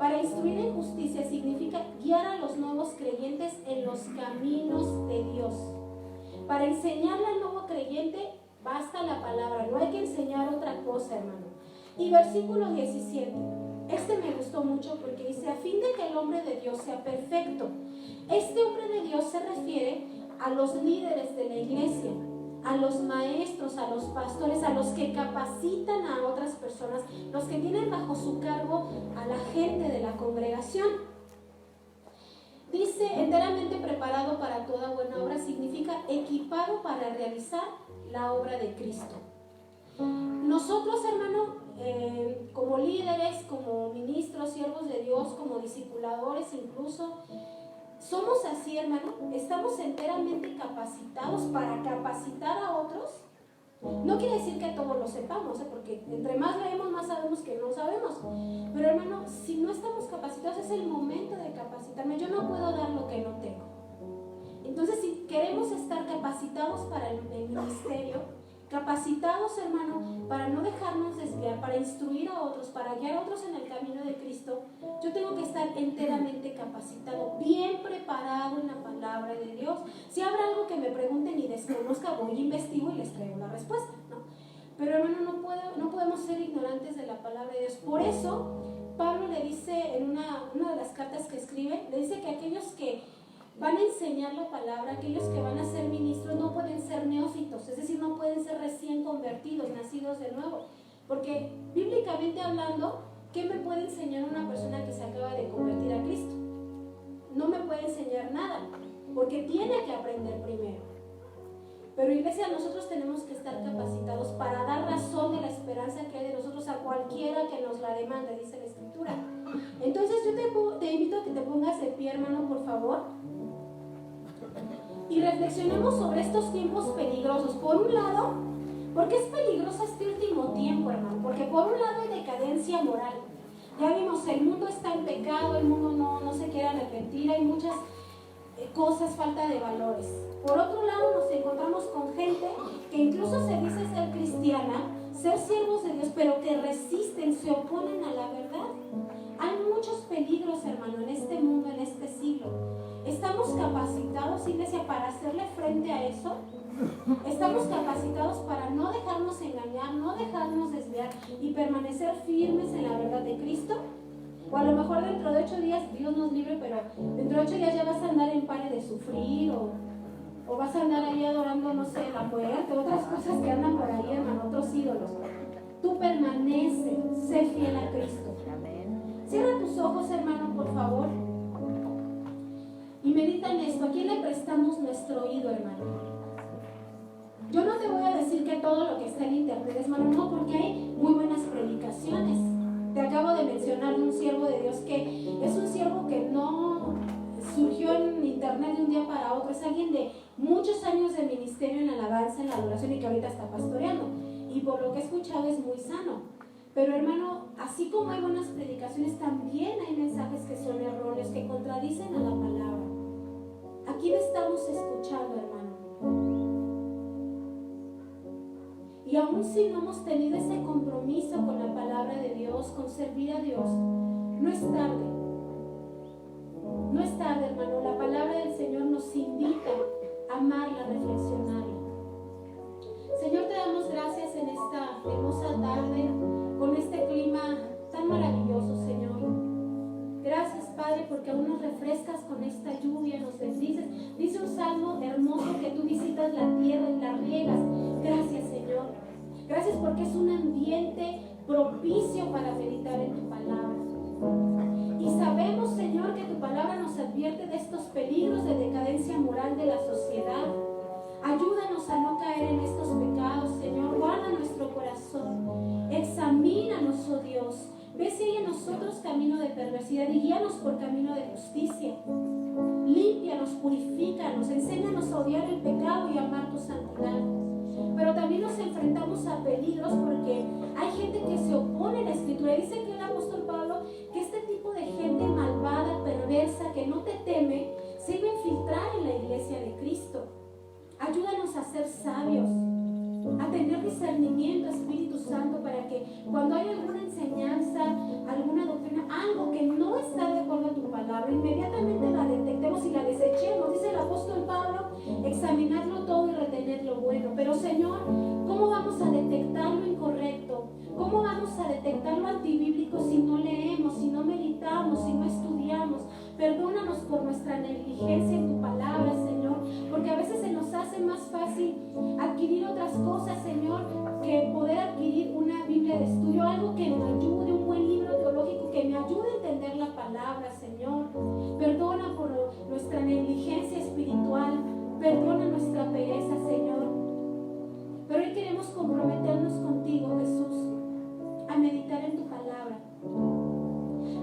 Para instruir en justicia significa guiar a los nuevos creyentes en los caminos de Dios. Para enseñarle al nuevo creyente basta la palabra, no hay que enseñar otra cosa, hermano. Y versículo 17, este me gustó mucho porque dice: a fin de que el hombre de Dios sea perfecto. Este hombre de Dios se refiere a los líderes de la iglesia, a los maestros, a los pastores, a los que capacitan a otras personas, los que tienen bajo su cargo a la gente de la congregación. Dice: enteramente preparado para toda buena obra significa equipado para realizar la obra de Cristo. Nosotros, hermano, como líderes, como ministros, siervos de Dios, como discipuladores incluso, somos así, hermano. Estamos enteramente capacitados para capacitar a otros. No quiere decir que todos lo sepamos, porque entre más leemos, más sabemos que no sabemos. Pero, hermano, si no estamos capacitados, es el momento de capacitarme. Yo no puedo dar lo que no tengo. Entonces, si queremos estar capacitados para el ministerio, capacitados, hermano, para no dejarnos desviar, para instruir a otros, para guiar a otros en el camino de Cristo, yo tengo que estar enteramente capacitado, bien preparado en la palabra de Dios. Si habrá algo que me pregunten y desconozca, voy, investigo y les traigo la respuesta, ¿no? Pero, hermano, no podemos ser ignorantes de la palabra de Dios. Por eso, Pablo le dice en una de las cartas que escribe, le dice que aquellos que van a enseñar la palabra, aquellos que van a ser ministros, no pueden ser neófitos, es decir, no pueden ser recién convertidos, nacidos de nuevo. Porque bíblicamente hablando, ¿qué me puede enseñar una persona que se acaba de convertir a Cristo? No me puede enseñar nada, porque tiene que aprender primero. Pero, iglesia, nosotros tenemos que estar capacitados para dar razón de la esperanza que hay de nosotros a cualquiera que nos la demande, dice la Escritura. Entonces yo te invito a que te pongas de pie, hermano, por favor, y reflexionemos sobre estos tiempos peligrosos. Por un lado, ¿por qué es peligroso este último tiempo, hermano? Porque por un lado hay decadencia moral. Ya vimos, el mundo está en pecado, el mundo no se quiere arrepentir, hay muchas cosas, falta de valores. Por otro lado, nos encontramos con gente que incluso se dice ser cristiana, ser siervos de Dios, pero que resisten, se oponen a la verdad. Hay muchos peligros, hermano, en este mundo, en este siglo. ¿Estamos capacitados, iglesia, para hacerle frente a eso? ¿Estamos capacitados para no dejarnos engañar, no dejarnos desviar y permanecer firmes en la verdad de Cristo? O a lo mejor dentro de 8 días, Dios nos libre, pero dentro de 8 días ya vas a andar en pare de sufrir, o vas a andar ahí adorando, no sé, la muerte, otras cosas que andan por ahí, hermano, otros ídolos. Tú permanece, sé fiel a Cristo. Cierra tus ojos, hermano, por favor, y medita en esto. ¿A quién le prestamos nuestro oído, hermano? Yo no te voy a decir que todo lo que está en internet es malo, no, porque hay muy buenas predicaciones. Te acabo de mencionar un siervo de Dios que es un siervo que no surgió en internet de un día para otro, es alguien de muchos años de ministerio en la alabanza, en la adoración, y que ahorita está pastoreando, y por lo que he escuchado es muy sano. Pero, hermano, así como hay buenas predicaciones, también hay mensajes que son erróneos, que contradicen a la palabra. ¿A quién estamos escuchando, hermano? Y aún si no hemos tenido ese compromiso con la palabra de Dios, con servir a Dios, no es tarde. No es tarde, hermano. La palabra del Señor nos invita a amarla, a reflexionarla. Señor, te damos gracias en esta hermosa tarde, con este clima tan maravilloso, Señor. Gracias, Padre, porque aún nos refrescas con esta lluvia, nos bendices. Dice un salmo hermoso que tú visitas la tierra y la riegas. Gracias, Señor. Gracias porque es un ambiente propicio para meditar en tu palabra. Y sabemos, Señor, que tu palabra nos advierte de estos peligros de decadencia moral de la sociedad. Ayúdanos a no caer en estos pecados, Señor. Guarda nuestro corazón. Examínanos, oh Dios. Ve si hay en nosotros camino de perversidad y guíanos por camino de justicia. Límpianos, purifícanos, enséñanos a odiar el pecado y amar tu santidad. Pero también nos enfrentamos a peligros porque hay gente que se opone a la Escritura. Y dice que el apóstol Pablo que este tipo de gente malvada, perversa, que no te teme, se iba a infiltrar en la iglesia de Cristo. Ayúdanos a ser sabios, a tener discernimiento, Espíritu Santo, para que cuando hay alguna enseñanza, alguna doctrina, algo que no palabra, inmediatamente la detectemos y la desechemos. Dice el apóstol Pablo, examinarlo todo y retener lo bueno. Pero Señor, ¿cómo vamos a detectar lo incorrecto? ¿Cómo vamos a detectar lo antibíblico si no leemos, si no meditamos, si no estudiamos? Perdónanos por nuestra negligencia en tu palabra, Señor, porque a veces se nos hace más fácil adquirir otras cosas, Señor, que poder adquirir una Biblia de estudio, algo que me ayude, un buen libro teológico que me ayude a entender la palabra, Señor. Perdona por nuestra negligencia espiritual, perdona nuestra pereza, Señor. Pero hoy queremos comprometernos contigo, Jesús, a meditar en tu palabra,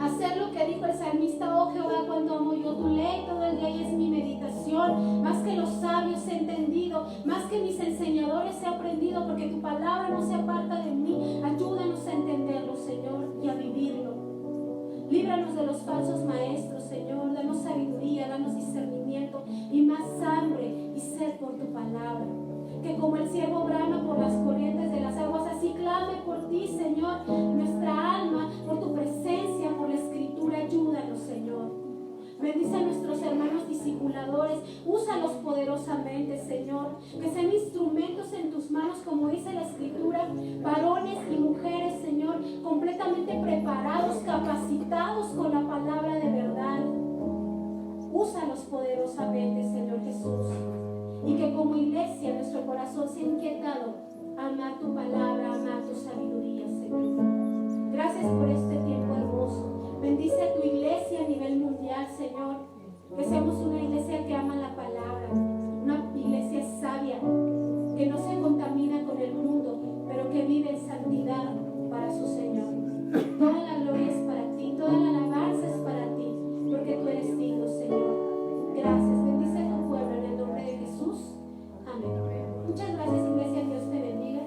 hacer lo que dijo el salmista: oh Jehová, cuánto amo yo tu ley, todo el día y es mi meditación. Más que los sabios he entendido, más que mis enseñadores he aprendido, porque tu palabra no se aparta de mí. Ayúdanos a entenderlo, Señor, y a vivirlo. Líbranos de los falsos maestros, Señor. Danos sabiduría, danos discernimiento y más hambre y sed por tu palabra. Que como el ciervo brama por las corrientes de las aguas, así clame por ti, Señor, nuestra alma, por tu presencia, por la escritura. Ayúdanos, Señor. Bendice a nuestros hermanos discipuladores, úsalos poderosamente, Señor, que sean instrumentos en tus manos, como dice la escritura, varones y mujeres, Señor, completamente preparados, capacitados con la palabra de verdad. Úsalos poderosamente, Señor Jesús. Y que como iglesia nuestro corazón sea inquietado a amar tu palabra, a amar tu sabiduría, Señor. Gracias por este tiempo hermoso. Bendice a tu iglesia a nivel mundial, Señor. Que seamos una iglesia que ama la palabra, una iglesia sabia, que no se contamina con el mundo, pero que vive en santidad para su Señor. Toda la gloria es para ti, toda la alabanza es para ti, porque tú eres digno, Señor. Gracias. Bendice a tu pueblo en el nombre de Jesús. Amén. Muchas gracias, iglesia. Dios te bendiga.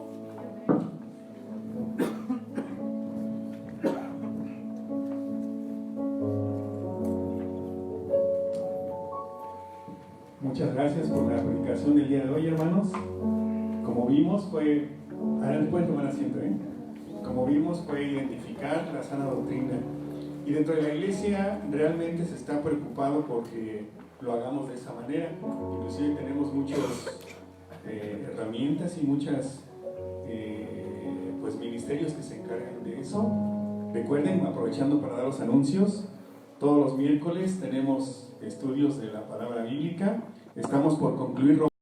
Muchas gracias por la predicación del día de hoy, hermanos. Como vimos fue, pueden tomar asiento, Como vimos fue identificar la sana doctrina. Y dentro de la iglesia realmente se está preocupado porque lo hagamos de esa manera. Inclusive tenemos muchas herramientas y muchas pues ministerios que se encargan de eso. Recuerden, aprovechando para dar los anuncios, todos los miércoles tenemos estudios de la palabra bíblica. Estamos por concluir